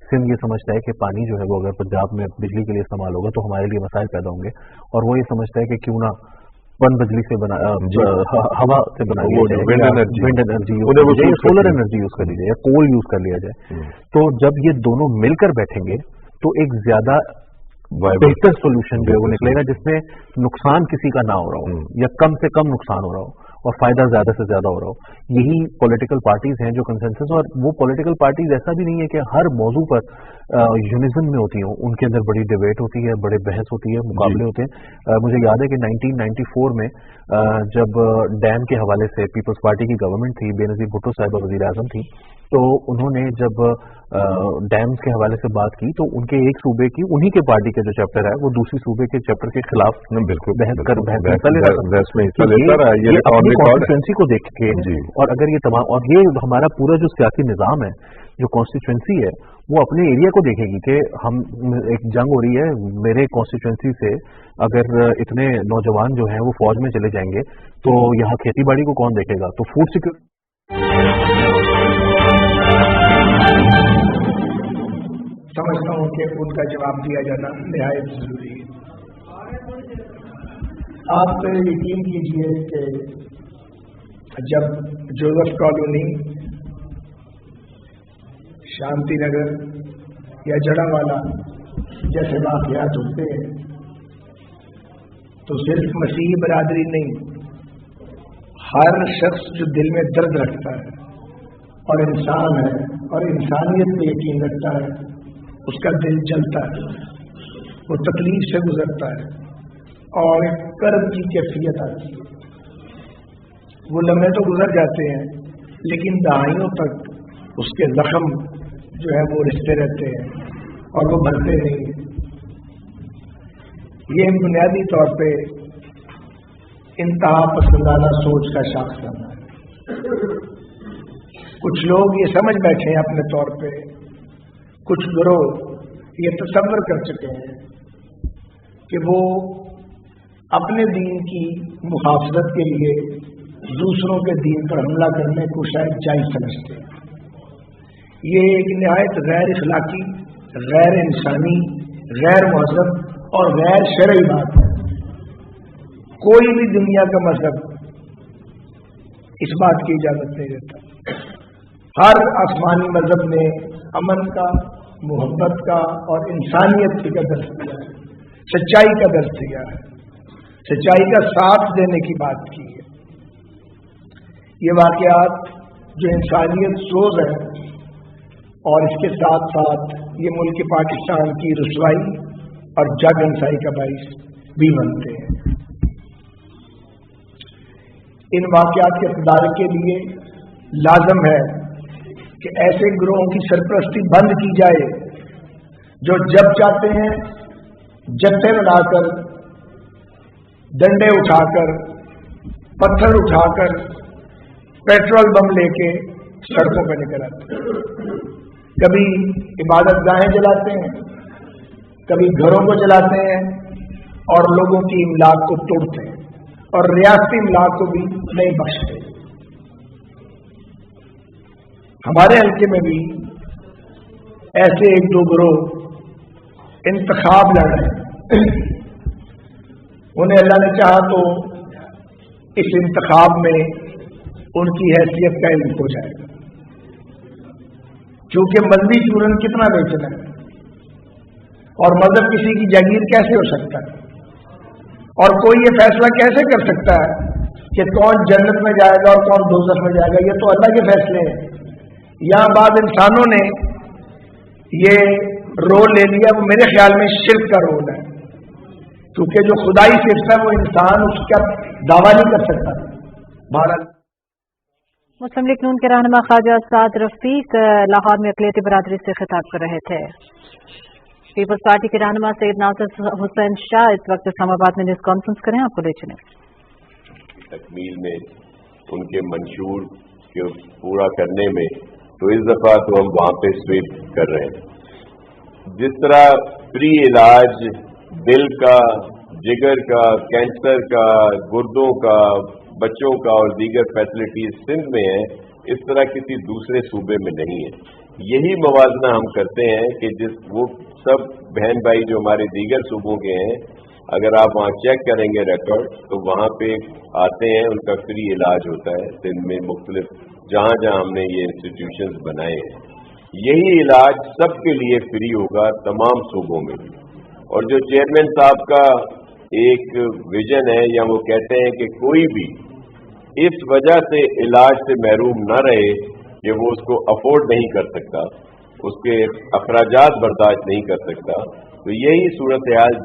Speaker 2: सिंध ये समझता है कि पानी जो है वो अगर पंजाब में बिजली के लिए इस्तेमाल होगा तो हमारे लिए मसाइल पैदा होंगे, और वो ये समझता है कि क्यों ना पन बिजली से बना हवा से बना लिया जाए, विंड एनर्जी यूज कर लीजिए, सोलर एनर्जी यूज कर लीजिए, या कोल यूज कर लिया जाए। तो जब ये दोनों मिलकर बैठेंगे तो एक ज्यादा बेहतर सोल्यूशन जो है वो निकलेगा जिसमें नुकसान किसी का ना हो रहा हो या कम से कम नुकसान हो रहा हो और फायदा ज्यादा से ज्यादा हो रहा हो। यही पॉलिटिकल पार्टीज हैं जो कंसेंसस, और वो पॉलिटिकल पार्टीज ऐसा भी नहीं है कि हर मौजू पर यूनिज्म में होती हो, उनके अंदर बड़ी डिबेट होती है, बड़े बहस होती है, मुकाबले होते हैं। मुझे याद है कि 1994 में जब डैम के हवाले से पीपल्स पार्टी की गवर्नमेंट थी, बेनजीर भुट्टो साहिबा वजीर आजम थी, तो उन्होंने जब डैम्स के हवाले से बात की तो उनके एक सूबे की उन्हीं के पार्टी के जो चैप्टर है वो दूसरी सूबे के चैप्टर के खिलाफ
Speaker 1: बिल्कुल
Speaker 2: बहस
Speaker 1: लेता रहा। ये
Speaker 2: अपनी कॉन्स्टिट्यूंसी को देख के, और अगर ये तमाम, और ये हमारा पूरा जो सियासी निजाम है, जो कॉन्स्टिट्यूंसी है, वो अपने एरिया को देखेगी कि हम एक जंग हो रही है, मेरे कॉन्स्टिट्यूंसी से अगर इतने नौजवान जो हैं वो फौज में चले जाएंगे तो यहाँ खेती बाड़ी को कौन देखेगा। तो फूड सिक्योरिटी
Speaker 3: समझता हूं कि उनका जवाब दिया जाना निहायत जरूरी है। आप यकीन कीजिए कि जब जोसेफ कॉलोनी, शांति नगर या जड़ावाला जैसे वाकयात होते हैं तो सिर्फ मसीही बरादरी नहीं, हर शख्स जो दिल में दर्द रखता है और इंसान है और इंसानियत में यकीन रखता है, उसका दिल जलता है, वो तकलीफ से गुजरता है और एक कर्ब की कैफियत आती है। वो लम्हे तो गुजर जाते हैं लेकिन दहाइयों तक उसके जख्म जो है वो रिश्ते रहते हैं और वो भरते नहीं हैं। ये बुनियादी तौर पे इंतहा पसंदाना सोच का शाखसाना है। कुछ लोग ये समझ बैठे हैं अपने तौर पे, कुछ गिरोह ये तसव्वुर कर चुके हैं कि वो अपने दीन की मुहाफ़ज़त के लिए दूसरों के दीन पर हमला करने को शायद जायज़ समझते हैं। ये एक निहायत गैर इखलाकी, गैर इंसानी, गैर महज़ब और गैर शरई बात है। कोई भी दुनिया का मजहब इस बात की इजाजत नहीं देता। हर आसमानी मजहब ने अमन का, मोहब्बत का और इंसानियत का दर्ज दिया है, सच्चाई का दर्ज दिया है, सच्चाई का साथ देने की बात की है। ये वाकयात जो इंसानियत सोज है और इसके साथ साथ ये मुल्क पाकिस्तान की रुसवाई और जग हंसाई का बाइस भी बनते हैं। इन वाकयात के तदारक के लिए लाजम है कि ऐसे ग्रोहों की सरपरस्ती बंद की जाए जो जब चाहते हैं जत्थे बनाकर, डंडे उठाकर, पत्थर उठाकर, पेट्रोल बम लेके सड़कों पर निकल आते हैं। कभी इबादत गाहें जलाते हैं, कभी घरों को जलाते हैं और लोगों की इमलाक को तोड़ते हैं और रियासती इमलाक को भी नहीं बख्शते। हमारे हल्के में भी ऐसे एक दो ग्रोह इंतखाब लड़ रहे हैं। उन्हें अल्लाह ने चाहा तो इस इंतखाब में उनकी हैसियत का इल्म हो जाएगा, क्योंकि मजहबी चूरन कितना बेचना है और मजहब किसी की जागीर कैसे हो सकता है और कोई ये फैसला कैसे कर सकता है कि कौन जन्नत में जाएगा और कौन दोज़ख में जाएगा। ये तो अल्लाह के फैसले हैं। यहां बाद इंसानों ने ये रोल ले लिया, वो मेरे ख्याल में शिर्क का रोल है, क्योंकि जो खुदाई सिर्फ है वो इंसान उसका दावा नहीं कर सकता। भारत
Speaker 4: मुस्लिम लीग नून के रहनुमा ख्वाजा साद रफीक लाहौर में अक़लियती बरादरी से खिताब कर रहे थे। पीपल्स पार्टी के रहनुमा सैयद नासिर हुसैन शाह इस वक्त इस्लामाबाद में न्यूज कॉन्फ्रेंस करें, आपको ले चलें।
Speaker 6: तकमील में उनके मंशूर को पूरा करने में तो इस दफा तो हम वहां पे स्वीप कर रहे हैं। जिस तरह फ्री इलाज दिल का, जिगर का, कैंसर का, गुर्दों का, बच्चों का और दीगर फैसिलिटीज सिंध में है, इस तरह किसी दूसरे सूबे में नहीं है। यही मवाजना हम करते हैं कि वो सब बहन भाई जो हमारे दीगर सूबों के हैं, अगर आप वहाँ चेक करेंगे रिकॉर्ड तो वहाँ पे आते हैं, उनका फ्री इलाज होता है सिंध में मुख्तलिफ जहाँ जहाँ हमने ये इंस्टीट्यूशंस बनाए हैं। यही इलाज सबके लिए फ्री होगा तमाम सूबों में। और जो चेयरमैन साहब का एक विजन है, या वो कहते हैं कि कोई भी इस वजह से इलाज से महरूम न रहे कि वो उसको अफोर्ड नहीं कर सकता, उसके अखराजात बर्दाश्त नहीं कर सकता, तो यही सूरत हाल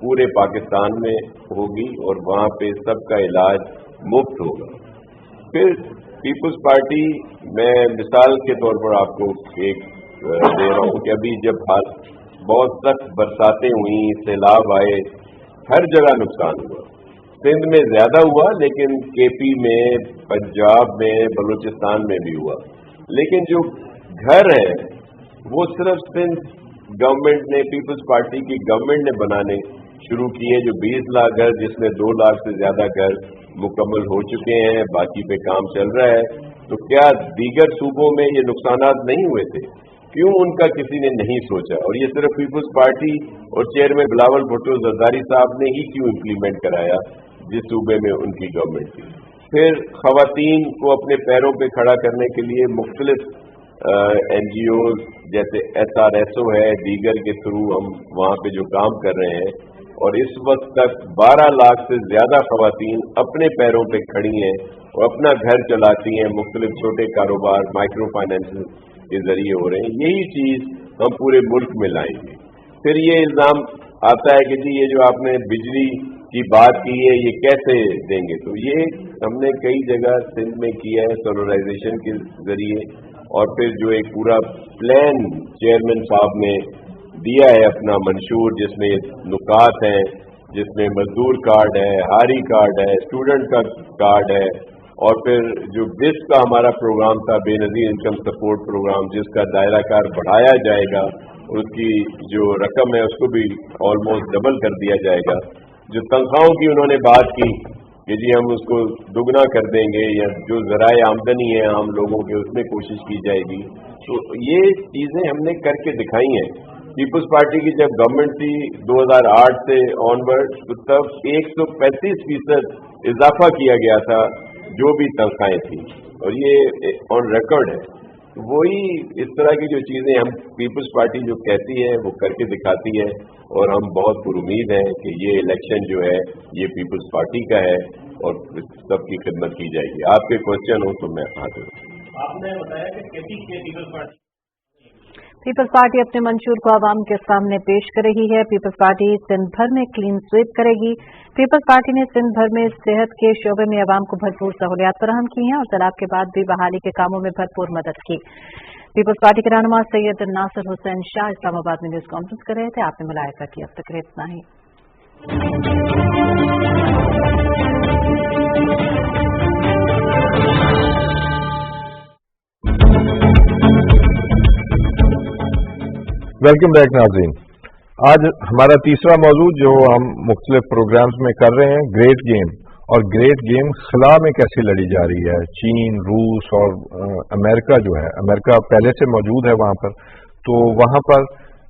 Speaker 6: पूरे पाकिस्तान में होगी और वहाँ पे सबका इलाज मुफ्त होगा। फिर पीपल्स पार्टी, मैं मिसाल के तौर पर आपको एक दे रहा हूँ कि अभी जब बहुत सख्त बरसातें हुई, सैलाब आए, हर जगह नुकसान हुआ। सिंध में ज्यादा हुआ लेकिन केपी में, पंजाब में, बलूचिस्तान में भी हुआ। लेकिन जो घर हैं वो सिर्फ सिंध गवर्नमेंट ने, पीपल्स पार्टी की गवर्नमेंट ने बनाने शुरू किए, जो 20 लाख घर, जिसमें 2 लाख से ज्यादा घर मुकम्मल हो चुके हैं, बाकी पे काम चल रहा है। तो क्या दीगर सूबों में ये नुकसानात नहीं हुए थे? क्यों उनका किसी ने नहीं सोचा? और ये सिर्फ पीपल्स पार्टी और चेयरमैन बिलावल भुट्टो जरदारी साहब ने ही क्यों इम्प्लीमेंट कराया जिस सूबे में उनकी गवर्नमेंट थी? फिर खवातीन को अपने पैरों पे खड़ा करने के लिए मुख्तलिफ NGO जैसे SRSO है, दीगर के थ्रू हम वहाँ पे जो काम कर रहे हैं, और इस वक्त तक 12 लाख से ज्यादा खवातीन अपने पैरों पे खड़ी हैं और अपना घर चलाती हैं, मुख्तलिफ छोटे कारोबार, माइक्रो फाइनेंस के जरिए हो रहे हैं। यही चीज हम पूरे मुल्क में लाएंगे। फिर ये इल्जाम आता है कि जी ये जो आपने बिजली की बात की है ये कैसे देंगे? तो ये हमने कई जगह सिंध में किया है सोलराइजेशन के जरिए, और फिर जो एक पूरा प्लान चेयरमैन साहब ने दिया है अपना मंशूर, जिसमें नुकात हैं, जिसमें मजदूर कार्ड है, हारी कार्ड है, स्टूडेंट का कार्ड है, और फिर जो बिस का हमारा प्रोग्राम था, बेनजीर इनकम सपोर्ट प्रोग्राम, जिसका दायरा कार बढ़ाया जाएगा और उसकी जो रकम है उसको भी ऑलमोस्ट डबल कर दिया जाएगा। जो तनख्वाहों की उन्होंने बात की कि जी हम उसको दुगना कर देंगे, या जो ज़राए आमदनी है आम लोगों के उसमें कोशिश की जाएगी। तो ये चीज़ें हमने करके दिखाई हैं। पीपल्स पार्टी की जब गवर्नमेंट थी 2008 से ऑनवर्ड, तो तब 135% इजाफा किया गया था जो भी तनख्वाहें थी, और ये ऑन रिकॉर्ड है। तो वही इस तरह की जो चीज़ें हम पीपल्स पार्टी जो कहती है वो करके दिखाती है, और हम बहुत पुरुमीद हैं कि ये इलेक्शन जो है ये पीपल्स पार्टी का है और सबकी खिदमत की जाएगी। आपके क्वेश्चन हो तो मैं हाजिर हूँ।
Speaker 7: आपने बताया कि केपी के
Speaker 4: पीपल्स पार्टी अपने मंशूर को आवाम के सामने पेश कर रही है। पीपल्स पार्टी सिंध भर में क्लीन स्वीप करेगी। पीपल्स पार्टी ने सिंध भर में सेहत के शोबे में आवाम को भरपूर सहूलियात फराहम की हैं और सैलाब के बाद भी बहाली के कामों में भरपूर मदद की। पीपल्स पार्टी के रहनुमा सैयद नासिर हुसैन शाह इस्लामाबाद में न्यूज कॉन्फ्रेंस कर रहे थे। आपने मुलाहिजा किया। अब तक इतना ही।
Speaker 1: वेलकम बैक नाज़रीन। आज हमारा तीसरा मौजू जो हम मुख्तलिफ प्रोग्राम्स में कर रहे हैं, ग्रेट गेम, और ग्रेट गेम खला में कैसे लड़ी जा रही है। चीन, रूस और अमेरिका जो है, अमेरिका पहले से मौजूद है वहाँ पर, तो वहाँ पर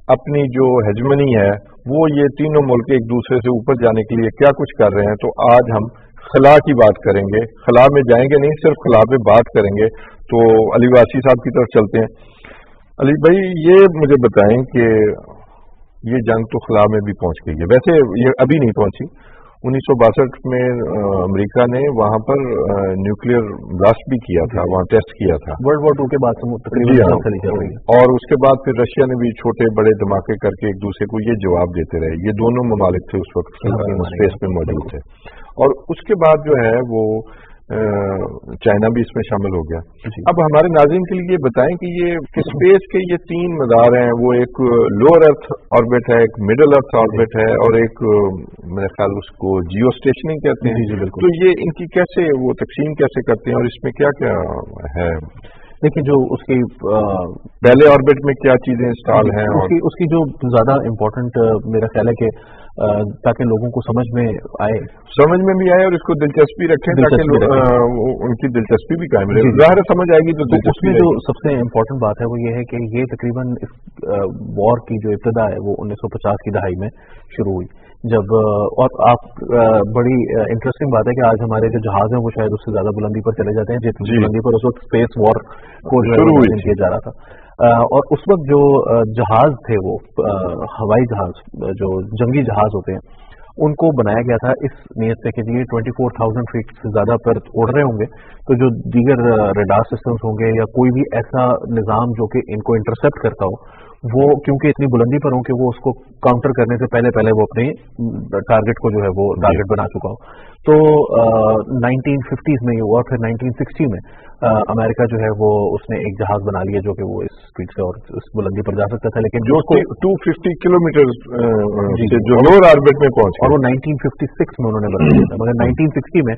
Speaker 1: अपनी जो हेजमनी है वो ये तीनों मुल्क एक दूसरे से ऊपर जाने के लिए क्या कुछ कर रहे हैं। तो आज हम खला की बात करेंगे। खला में जाएंगे नहीं, सिर्फ खला पे बात करेंगे। तो अली वासी साहब की तरफ चलते हैं। अली भाई, ये मुझे बताएं कि ये जंग तो खला में भी पहुंच गई है, वैसे ये अभी नहीं पहुंची। 1962 में अमेरिका ने वहां पर न्यूक्लियर ब्लास्ट भी किया था, वहां टेस्ट किया था
Speaker 2: वर्ल्ड वॉर 2 के बाद तकरीबन चली जा रही है।
Speaker 1: और उसके बाद फिर रशिया ने भी छोटे बड़े धमाके करके एक दूसरे को ये जवाब देते रहे। ये दोनों ममालिक थे उस वक्त स्पेस में मौजूद थे। और उसके बाद जो है वो चाइना भी इसमें शामिल हो गया। अब हमारे नाज़रीन के लिए ये बताएं कि ये स्पेस के ये 3 मदार हैं, वो एक लोअर अर्थ ऑर्बिट है, एक मिडल अर्थ ऑर्बिट है और एक मेरे ख्याल उसको जियो स्टेशनिंग कहते हैं। तो ये इनकी कैसे वो तकसीम कैसे करते हैं और इसमें क्या क्या है?
Speaker 2: देखिए, जो उसकी
Speaker 1: पहले ऑर्बिट में क्या चीजें इंस्टॉल हैं और
Speaker 2: उसकी जो ज्यादा इम्पोर्टेंट मेरा ख्याल है कि ताकि लोगों को समझ में भी आए और इसको दिलचस्पी रखें ताकि उनकी दिलचस्पी भी कायम रहे। ज़ाहिर समझ आएगी तो उसमें जो सबसे इम्पोर्टेंट बात है वो ये है कि ये तकरीबन इस वॉर की जो इब्तदा है वो 1950 की दहाई में शुरू हुई, जब और आप बड़ी इंटरेस्टिंग बात है कि आज हमारे जो जहाज हैं वो शायद उससे ज्यादा बुलंदी पर चले जाते हैं जितनी बुलंदी पर उस वक्त स्पेस वॉर को शुरू किया जा रहा था। और उस वक्त जो जहाज थे वो हवाई जहाज, जो जंगी जहाज होते हैं, उनको बनाया गया था इस नियत से कि ये 24,000 फीट से ज्यादा पर उड़ रहे होंगे तो जो दीगर रडार सिस्टम्स होंगे या कोई भी ऐसा निज़ाम जो कि इनको इंटरसेप्ट करता हो, वो क्योंकि इतनी बुलंदी पर हो कि वो उसको काउंटर करने से पहले वो अपने टारगेट को जो है वो टारगेट बना चुका हो। तो 1950s में ये हुआ, फिर 1960 में अमेरिका जो है वो उसने एक जहाज बना लिया जो कि वो इस स्पीड से और इस बुलंदी पर जा सकता था, लेकिन
Speaker 1: जो 250 किलोमीटर जो लोअर ऑर्बिट में पहुंच,
Speaker 2: और वो 1956 में उन्होंने बना लिया था, मगर 1960 में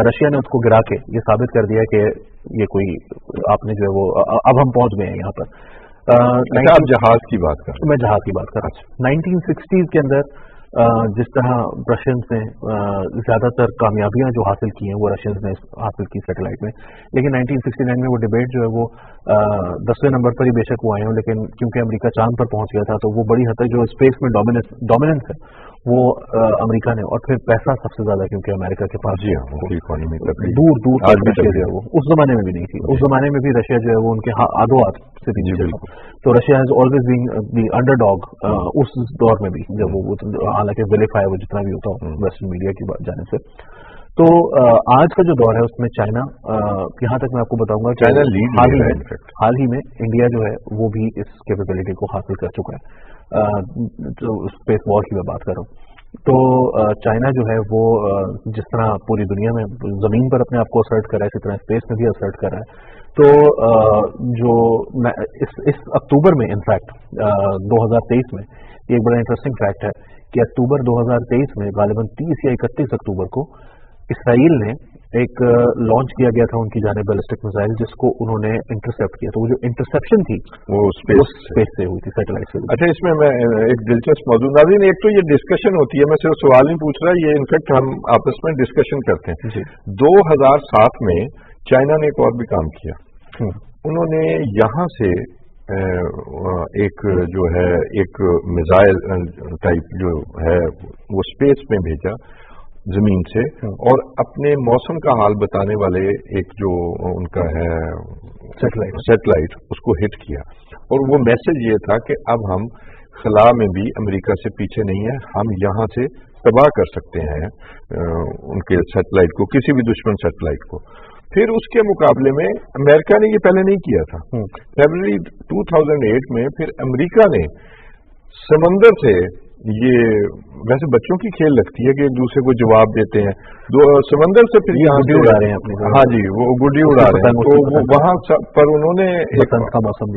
Speaker 2: रशिया ने उसको गिरा के ये साबित कर दिया कि ये कोई आपने जो है वो अब हम पहुंच गए हैं यहाँ पर।
Speaker 1: आप जहाज की बात कर,
Speaker 2: मैं जहाज की बात कर रहा हूँ। 1960s के अंदर जिस तरह रशियंस ने ज्यादातर कामयाबियां जो हासिल की हैं वो रशियंस ने हासिल की सैटेलाइट में, लेकिन 1969 में वो डिबेट जो है वो 10वें नंबर पर ही बेशक वो आए हों, लेकिन क्योंकि अमेरिका चांद पर पहुंच गया था तो वो बड़ी हद तक जो स्पेस में डोमिनेंस है वो अमेरिका ने, और फिर पैसा सबसे ज्यादा क्योंकि अमेरिका के पास
Speaker 1: इकोनॉमी
Speaker 2: दूर दूर तक रशिया जो है वो उस जमाने में भी नहीं थी, उस जमाने में भी रशिया जो है वो उनके आधो हाथ से भी नीचे था। तो Russia has always been the underdog उस दौर में भी, जब वो हालांकि विलिफाई वो जितना भी होता हो वेस्टर्न मीडिया की जाने से। तो आज का जो दौर है उसमें चाइना, यहाँ तक मैं आपको बताऊंगा कि हाल ही में इंडिया जो है वो भी इस कैपेबिलिटी को हासिल कर चुका है। जो स्पेस वॉर की मैं बात कर रहा हूँ, तो चाइना जो है वो जिस तरह पूरी दुनिया में जमीन पर अपने आप को असर्ट कर रहा है, इसी तरह स्पेस में भी असर्ट कर रहा है। तो जो इस अक्टूबर में इनफैक्ट 2023 में एक बड़ा इंटरेस्टिंग फैक्ट है कि अक्टूबर 2023 में गालिबन 30 या 31 अक्टूबर को इसराइल ने एक लॉन्च किया गया था उनकी जाने बैलिस्टिक मिसाइल, जिसको उन्होंने इंटरसेप्ट किया। तो वो जो इंटरसेप्शन थी वो स्पेस से हुई थी, सैटेलाइट से।
Speaker 1: अच्छा, इसमें मैं एक दिलचस्प मौजूद नाज़रीन, एक तो ये डिस्कशन होती है, मैं सिर्फ सवाल नहीं पूछ रहा, ये इनफैक्ट हम आपस में डिस्कशन करते हैं। 2007 में चाइना ने एक और भी काम किया, उन्होंने यहाँ से एक जो है एक मिसाइल टाइप जो है वो स्पेस में भेजा जमीन से, और अपने मौसम का हाल बताने वाले एक जो उनका है सैटेलाइट उसको हिट किया, और वो मैसेज ये था कि अब हम खला में भी अमेरिका से पीछे नहीं है, हम यहाँ से तबाह कर सकते हैं उनके सैटेलाइट को, किसी भी दुश्मन सैटेलाइट को। फिर उसके मुकाबले में अमेरिका ने ये पहले नहीं किया था। फरवरी 2008 में फिर अमेरिका ने समंदर से, ये वैसे बच्चों की खेल लगती है कि एक दूसरे को जवाब देते हैं, समंदर से फिर यहाँ
Speaker 2: गुड्डी उड़ा रहे हैं अपने,
Speaker 1: हाँ जी, वो गुड्डी उड़ा रहे हैं, तो वो वहां पर उन्होंने
Speaker 2: का मौसम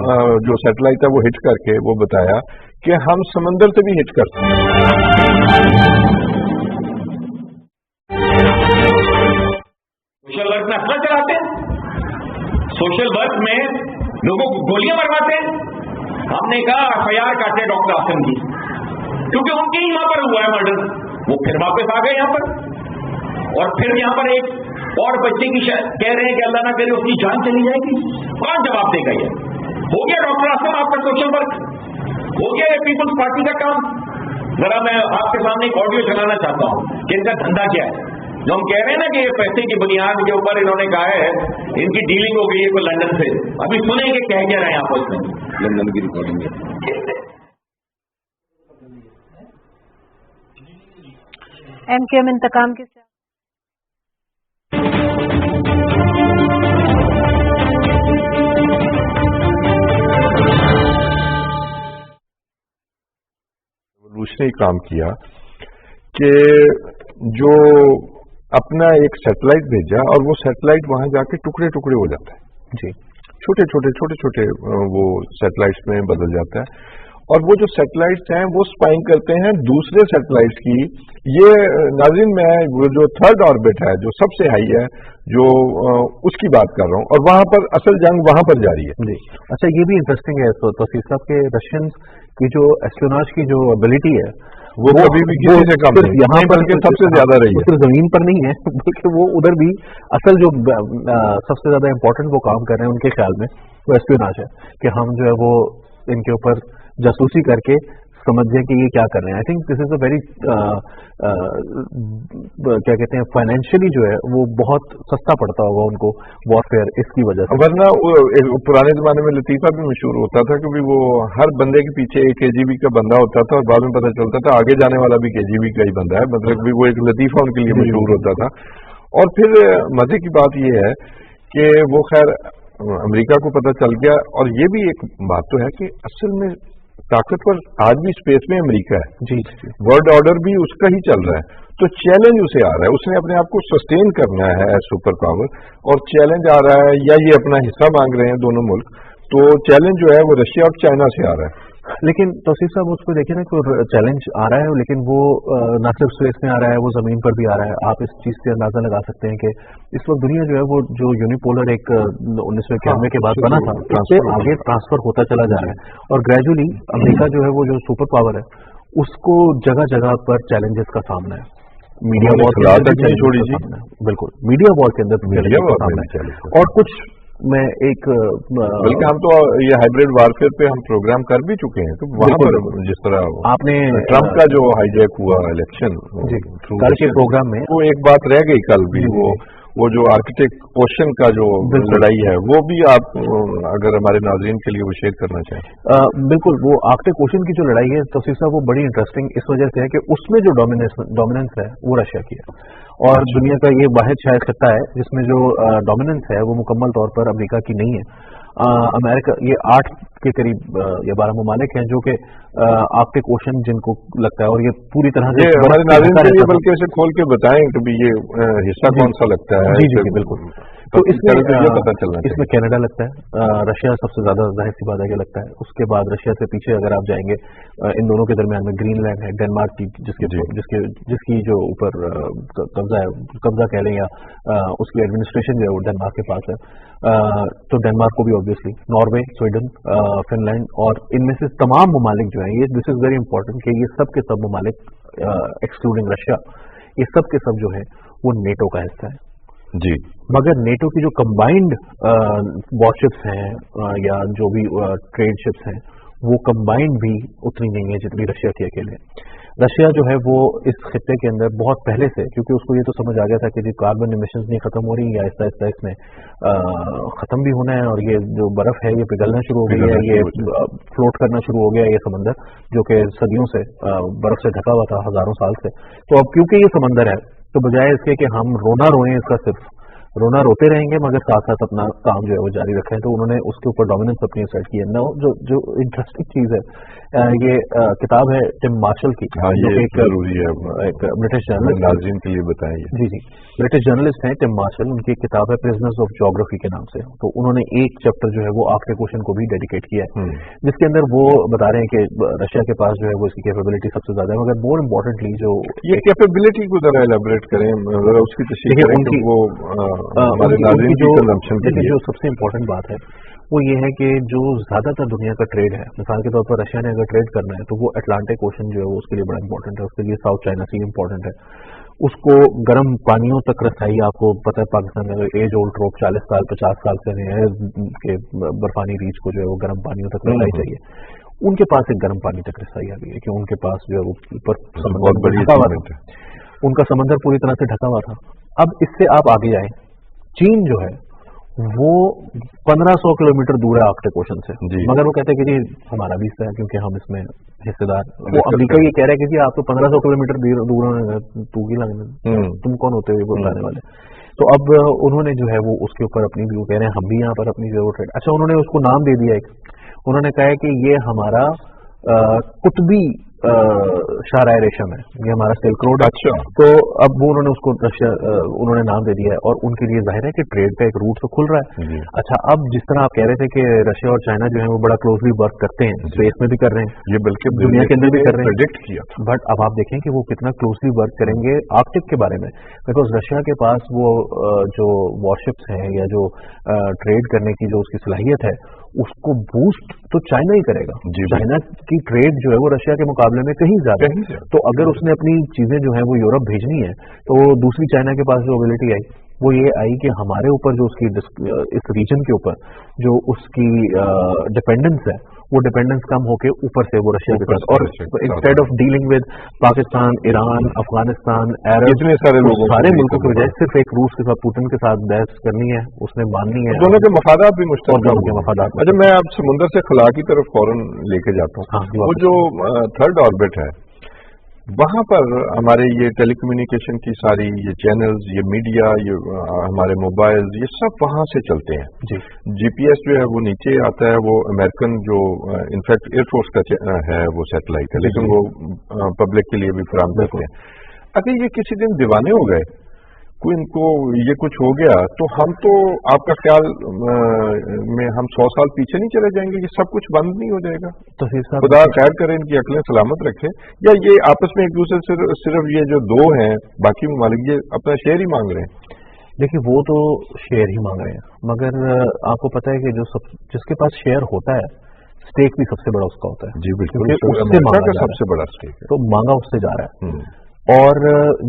Speaker 1: जो सैटेलाइट था वो हिट करके वो बताया कि हम समंदर से भी हिट कर सकते हैं।
Speaker 7: सोशल वर्क में अपना चलाते हैं, सोशल वर्क में लोगों को गोलियां मरवाते हैं। हमने कहा FIR काटे डॉक्टर आसिम की, क्योंकि उनके ही यहाँ पर हुआ है मर्डर, वो फिर वापस आ गए यहाँ पर, और फिर यहाँ पर एक और बच्चे की कह रहे हैं कि अल्लाह ना करे उसकी जान चली जाएगी। कौन जवाब देगा? ये हो गया डॉक्टर आसिम आपका सोशल वर्क, हो गया ये पीपल्स पार्टी का काम। जरा मैं आपके सामने एक ऑडियो चलाना चाहता हूँ कि इनका धंधा क्या है। जो हम कह रहे हैं ना कि ये पैसे की बुनियाद के ऊपर इन्होंने कहा है इनकी डीलिंग हो गई है कोई लंदन से, अभी सुनेंगे कह क्या रहे हैं आपस में, लंदन की रिकॉर्डिंग है।
Speaker 4: MKM इंतकाम के
Speaker 1: रेवोल्यूशनरी काम किया कि जो अपना एक सैटेलाइट भेजा और वो सैटेलाइट वहां जाके टुकड़े टुकड़े हो जाता है
Speaker 2: जी,
Speaker 1: छोटे छोटे वो सैटेलाइट्स में बदल जाता है। और वो जो सैटेलाइट्स हैं वो स्पाइंग करते हैं दूसरे सैटेलाइट्स की। ये नाज़रीन मैं वो जो थर्ड ऑर्बिट है जो सबसे हाई है जो उसकी बात कर रहा हूँ, और वहां पर असल जंग वहां पर जारी है
Speaker 2: जी। अच्छा, ये भी इंटरेस्टिंग है तौसीफ साहब के रशियंस की जो एस्ट्रोनॉट्स की जो एबिलिटी है
Speaker 1: वो कभी भी किसी से कम नहीं,
Speaker 2: यहाँ पर
Speaker 1: सबसे ज्यादा रही है,
Speaker 2: सिर्फ जमीन पर नहीं है बल्कि वो उधर भी असल जो सबसे ज्यादा इम्पोर्टेंट वो काम कर रहे हैं उनके ख्याल में वो एस्पियोनाज है कि हम जो है वो इनके ऊपर जासूसी करके समझ जाए कि ये क्या कर रहे हैं। I think this is a very क्या कहते हैं फाइनेंशियली जो है वो बहुत सस्ता पड़ता होगा उनको वॉरफेयर इसकी वजह से।
Speaker 1: वरना पुराने जमाने में लतीफा भी मशहूर होता था कि वो हर बंदे के पीछे एक केजीबी का बंदा होता था और बाद में पता चलता था आगे जाने वाला भी केजीबी का ही बंदा है, मतलब भी वो एक लतीफा उनके लिए मशहूर होता था। और फिर मजे की बात ये है कि वो खैर अमेरिका को पता चल गया, और ये भी एक बात तो है कि असल में ताकतवर आज भी स्पेस में अमेरिका है
Speaker 2: जी,
Speaker 1: वर्ल्ड ऑर्डर भी उसका ही चल रहा है, तो चैलेंज उसे आ रहा है, उसने अपने आप को सस्टेन करना है एज सुपर पावर, और चैलेंज आ रहा है या ये अपना हिस्सा मांग रहे हैं दोनों मुल्क, तो चैलेंज जो है वो रशिया और चाइना से आ रहा है।
Speaker 2: लेकिन तौसीफ साहब उसको देखिए ना कि चैलेंज आ रहा है, लेकिन वो न सिर्फ स्पेस में आ रहा है, वो जमीन पर भी आ रहा है। आप इस चीज से अंदाजा लगा सकते हैं कि इस वक्त दुनिया जो है वो जो यूनिपोलर एक 1991 के बाद बना था उससे आगे ट्रांसफर होता चला जा रहा है, और ग्रेजुअली अमेरिका जो है वो जो सुपर पावर है उसको जगह जगह पर चैलेंजेस का सामना है। मीडिया वॉर के अंदर
Speaker 1: छोड़ी जी,
Speaker 2: बिल्कुल मीडिया वॉर के अंदर और कुछ मैं एक
Speaker 1: बल्कि हम तो ये हाइब्रिड वारफेयर पे हम प्रोग्राम कर भी चुके हैं, तो वहां पर जिस तरह
Speaker 2: आपने
Speaker 1: ट्रम्प का जो हाईजैक हुआ इलेक्शन
Speaker 2: कल के प्रोग्राम में
Speaker 1: वो एक बात रह गई कल भी, वो जो आर्कटिक ओशन का जो लड़ाई है वो भी आप अगर हमारे नाज़रीन के लिए वो शेयर करना चाहें।
Speaker 2: बिल्कुल, वो आर्कटिक ओशन की जो लड़ाई है तौसीफ साहब वो बड़ी इंटरेस्टिंग इस वजह से है कि उसमें जो डोमिनेंस है वो रशिया की है, और दुनिया का ये वाहिद शायद खत्ता है जिसमें जो डोमिनेंस है वो मुकम्मल तौर पर अमेरिका की नहीं है। अमेरिका ये 8 के करीब या 12 ममालिक हैं जो कि आर्कटिक ओशन जिनको लगता है, और ये पूरी तरह से
Speaker 1: हमारे नाज़रीन के लिए बल्कि इसे खोल के बताएं कि भी ये हिस्सा कौन सा लगता है।
Speaker 2: जी जी बिल्कुल, तो इसमें कनाडा लगता है, रशिया सबसे ज्यादा जाहिर सी बात है कि लगता है, उसके बाद रशिया से पीछे अगर आप जाएंगे इन दोनों के दरमियान में ग्रीनलैंड है, डेनमार्क की जिसकी जो ऊपर कब्जा कह लें या उसकी एडमिनिस्ट्रेशन जो है वो डेनमार्क के पास है, तो डेनमार्क को भी ऑब्वियसली, नॉर्वे, स्वीडन, फिनलैंड, और इनमें से तमाम ममालिक जो है ये दिस इज वेरी इंपॉर्टेंट कि ये सब के सब ममालिक एक्सक्लूडिंग रशिया ये सब के सब जो है वो नेटो का हिस्सा है
Speaker 1: जी।
Speaker 2: मगर नेटो की जो कंबाइंड वॉरशिप्स हैं या जो भी ट्रेड शिप्स हैं वो कंबाइंड भी उतनी नहीं है जितनी रशिया की अकेले। रशिया जो है वो इस खित्ते के अंदर बहुत पहले से, क्योंकि उसको ये तो समझ आ गया था कि कार्बन इमिशंस नहीं खत्म हो रही है, आहिस्ता आहिस्ता इसमें खत्म भी होना है, और ये जो बर्फ है ये पिघलना शुरू हो गई है, ये फ्लोट करना शुरू हो गया है, ये समंदर जो कि सदियों से बर्फ से ढका हुआ था, हजारों साल से। तो अब क्योंकि ये समंदर है तो बजाय इसके कि हम रोना रोएं, इसका सिर्फ रोना रोते रहेंगे मगर साथ साथ अपना काम जो है वो जारी रखें, तो उन्होंने उसके ऊपर डोमिनेंस अपनी सेट की है ना। जो इंटरेस्टिंग चीज है, ये किताब है टिम मार्शल की,
Speaker 1: जो एक
Speaker 2: ब्रिटिश जर्नलिस्ट,
Speaker 1: नाज़रीन के लिए बताएंगे।
Speaker 2: जी जी, ब्रिटिश जर्नलिस्ट हैं टिम मार्शल, उनकी एक किताब है प्रिजनर्स ऑफ ज्योग्राफी के नाम से, तो उन्होंने एक चैप्टर जो है वो आर्कटिक ओशन को भी डेडिकेट किया है, जिसके अंदर वो बता रहे हैं कि रशिया के पास जो है वो इसकी कैपेबिलिटी सबसे ज्यादा है, मगर मोर इम्पोर्टेंटली जो ये
Speaker 1: कैपेबिलिटी को जरा एलैबोरेट करें, उसकी तशरीह करें कि वो
Speaker 2: जो सबसे इम्पोर्टेंट बात है वो ये है कि जो ज्यादातर दुनिया का ट्रेड है, मिसाल के तौर पर रशिया ने अगर ट्रेड करना है तो वो अटलांटिक ओशन जो है वो उसके लिए बड़ा इंपॉर्टेंट है, उसके लिए साउथ चाइना सी इंपॉर्टेंट है, उसको गर्म पानियों तक रसाई, आपको पता है पाकिस्तान में एज ओल्ड ट्रोप 40 साल 50 साल से है कि बर्फानी रीच को जो है वो गर्म पानियों तक रसाई चाहिए, उनके पास एक गर्म पानी तक रसाई आ गई है कि उनके पास जो है वो ऊपर
Speaker 1: बहुत बड़ी अचीवमेंट है,
Speaker 2: उनका समंदर पूरी तरह से ढका हुआ था। अब इससे आप आगे जाएं, चीन जो है वो 1500 किलोमीटर दूर है आर्कटिक ओशन से, मगर वो कहते हैं कि जी हमारा भी हिस्सा है क्योंकि हम इसमें हिस्सेदार, वो अमेरिका ये कह रहा है कि जी आप तो 1500 किलोमीटर दूर तू की लगने, तुम कौन होते हुए बताने वाले। तो अब उन्होंने जो है वो उसके ऊपर अपनी व्यू कह रहे हैं, हम भी यहाँ पर अपनी जो ट्रेड, अच्छा उन्होंने उसको नाम दे दिया एक, उन्होंने कहा है कि ये हमारा कुतबी शाहराह रेशम है, ये हमारा सिल्क रोड है।
Speaker 1: अच्छा।
Speaker 2: तो अब वो उन्होंने उसको उन्होंने नाम दे दिया है और उनके लिए जाहिर है कि ट्रेड का एक रूट तो खुल रहा है। अच्छा, अब जिस तरह आप कह रहे थे कि रशिया और चाइना जो है वो बड़ा क्लोजली वर्क करते हैं, स्पेस में भी कर रहे हैं,
Speaker 1: ये बल्कि
Speaker 2: दुनिया के अंदर भी कर रहे हैं,
Speaker 1: प्रेडिक्ट किया था।
Speaker 2: बट अब आप देखें कि वो कितना क्लोजली वर्क करेंगे आर्कटिक के बारे में, बिकॉज रशिया के पास वो जो वॉरशिप्स हैं या जो ट्रेड करने की जो उसकी सलाहियत है उसको बूस्ट तो चाइना ही करेगा। चाइना की ट्रेड जो है वो रशिया के मुकाबले में कहीं ज्यादा है। तो अगर उसने अपनी चीजें जो है वो यूरोप भेजनी है तो दूसरी चाइना के पास जो एबिलिटी आई वो ये आई कि हमारे ऊपर जो उसकी इस रीजन के ऊपर जो उसकी डिपेंडेंस है वो डिपेंडेंस कम होके ऊपर से वो रशिया के पास, और instead of dealing with Pakistan, Iran, Afghanistan, Arab,
Speaker 1: इतने सारे लोगों
Speaker 2: सारे मुल्कों की बजाय सिर्फ एक रूस के साथ, पुतिन के साथ बहस करनी है, उसने माननी है,
Speaker 1: दोनों के मफादात भी मुश्तरक
Speaker 2: दोनों के मफादात।
Speaker 1: अच्छा, मैं अब समुद्र से खला की तरफ फौरन लेके जाता हूँ। वो जो थर्ड ऑर्बिट है वहां पर हमारे ये टेलीकम्युनिकेशन की सारी ये चैनल्स, ये मीडिया, ये हमारे मोबाइल, ये सब वहां से चलते हैं जी। जीपीएस जो है वो नीचे आता है, वो अमेरिकन जो इनफैक्ट एयरफोर्स का है वो सैटेलाइट है, लेकिन वो पब्लिक के लिए भी फराहम करते हैं। अगर ये किसी दिन दीवाने हो गए, कोई इनको ये कुछ हो गया, तो हम तो आपका ख्याल में हम 100 साल पीछे नहीं चले जाएंगे? ये सब कुछ बंद नहीं हो जाएगा?
Speaker 2: तो
Speaker 1: खुदा खैर करे, इनकी अकलें सलामत रखे। या ये आपस में एक दूसरे से सिर्फ ये जो दो हैं बाकी ममालिक ये अपना शेयर ही मांग रहे हैं?
Speaker 2: देखिए, वो तो शेयर ही मांग रहे हैं, मगर आपको पता है कि जिसके पास शेयर होता है स्टेक भी सबसे बड़ा उसका होता है।
Speaker 1: जी बिल्कुल,
Speaker 2: उससे मांगा
Speaker 1: सबसे बड़ा स्टेक है,
Speaker 2: तो मांगा उससे जा रहा है। और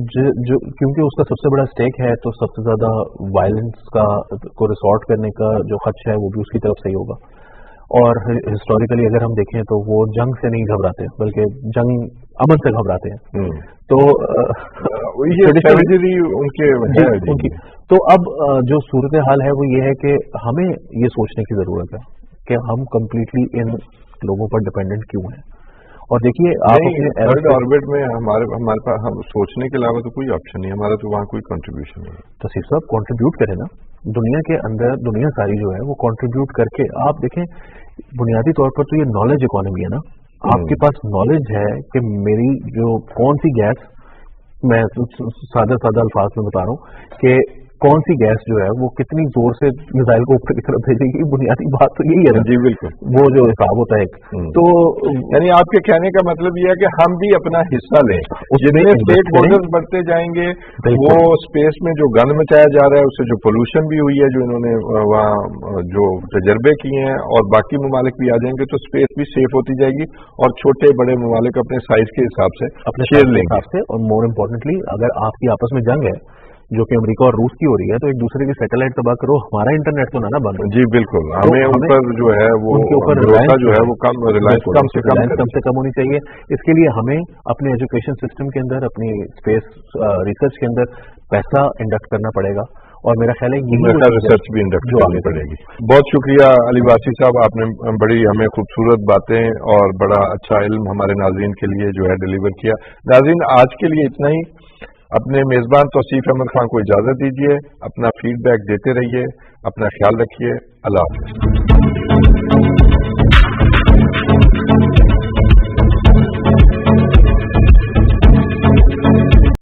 Speaker 2: जो क्योंकि उसका सबसे बड़ा स्टेक है तो सबसे ज्यादा वायलेंस को रिसोर्ट करने का जो खदशा है वो भी उसकी तरफ से ही होगा। और हिस्टोरिकली अगर हम देखें तो वो जंग से नहीं घबराते, बल्कि जंग अमन से घबराते हैं। तो
Speaker 1: ये उनकी
Speaker 2: तो अब जो सूरत हाल है वो ये है कि हमें ये सोचने की जरूरत है कि हम कंप्लीटली इन लोगों पर डिपेंडेंट क्यों हैं। और देखिए, आप
Speaker 1: थर्ड ऑर्बिट में हमारे पास हम सोचने के अलावा तो कोई ऑप्शन नहीं, हमारा तो वहाँ कोई कंट्रीब्यूशन नहीं है।
Speaker 2: तो सिर्फ सब कंट्रीब्यूट करें ना, दुनिया के अंदर दुनिया सारी जो है वो कंट्रीब्यूट करके, आप देखें बुनियादी तौर पर तो ये नॉलेज इकोनॉमी है ना। आपके पास नॉलेज है कि मेरी जो कौन सी गैस, मैं सादा अल्फाज में बता रहा हूँ कि कौन सी गैस जो है वो कितनी जोर से मिसाइल को ऊपर की तरफ भेजेगी, बुनियादी बात तो यही है ना।
Speaker 1: जी बिल्कुल,
Speaker 2: वो जो हिसाब होता है
Speaker 1: तो यानी आपके कहने का मतलब ये है कि हम भी अपना हिस्सा लें। जितने स्टेट बॉर्डर्स बढ़ते जाएंगे, वो स्पेस में जो गंद मचाया जा रहा है, उससे जो पोल्यूशन भी हुई है, जो इन्होंने वहाँ जो तजर्बे किए हैं, और बाकी ममालिक भी आ जाएंगे तो स्पेस भी सेफ होती जाएगी, और छोटे बड़े ममालिक अपने साइज के हिसाब से
Speaker 2: अपने
Speaker 1: शेयर लेंगे।
Speaker 2: और मोर इम्पोर्टेंटली, अगर आपकी आपस में जंग है जो कि अमेरिका और रूस की हो रही है, तो एक दूसरे की सैटेलाइट तबाह करो, हमारा इंटरनेट तो ना बंद हो।
Speaker 1: जी बिल्कुल, हमें ऊपर जो है वो
Speaker 2: उनके ऊपर
Speaker 1: भरोसा जो है वो रिलायंस कम से कम
Speaker 2: होनी चाहिए। इसके लिए हमें अपने एजुकेशन सिस्टम के अंदर, अपनी स्पेस रिसर्च के अंदर पैसा इंडक्ट करना पड़ेगा, और मेरा ख्याल है यही
Speaker 1: रिसर्च भी इंडक्ट करनी पड़ेगी। बहुत शुक्रिया अली वासी साहब, आपने बड़ी हमें खूबसूरत बातें और बड़ा अच्छा इल्म हमारे नाज़रीन के लिए जो है डिलीवर किया। नाज़रीन, आज के लिए इतना ही। अपने मेज़बान तौसीफ अहमद खान को इजाज़त दीजिए, अपना फीडबैक देते रहिए, अपना ख्याल रखिए। अल्लाह हाफ़िज़।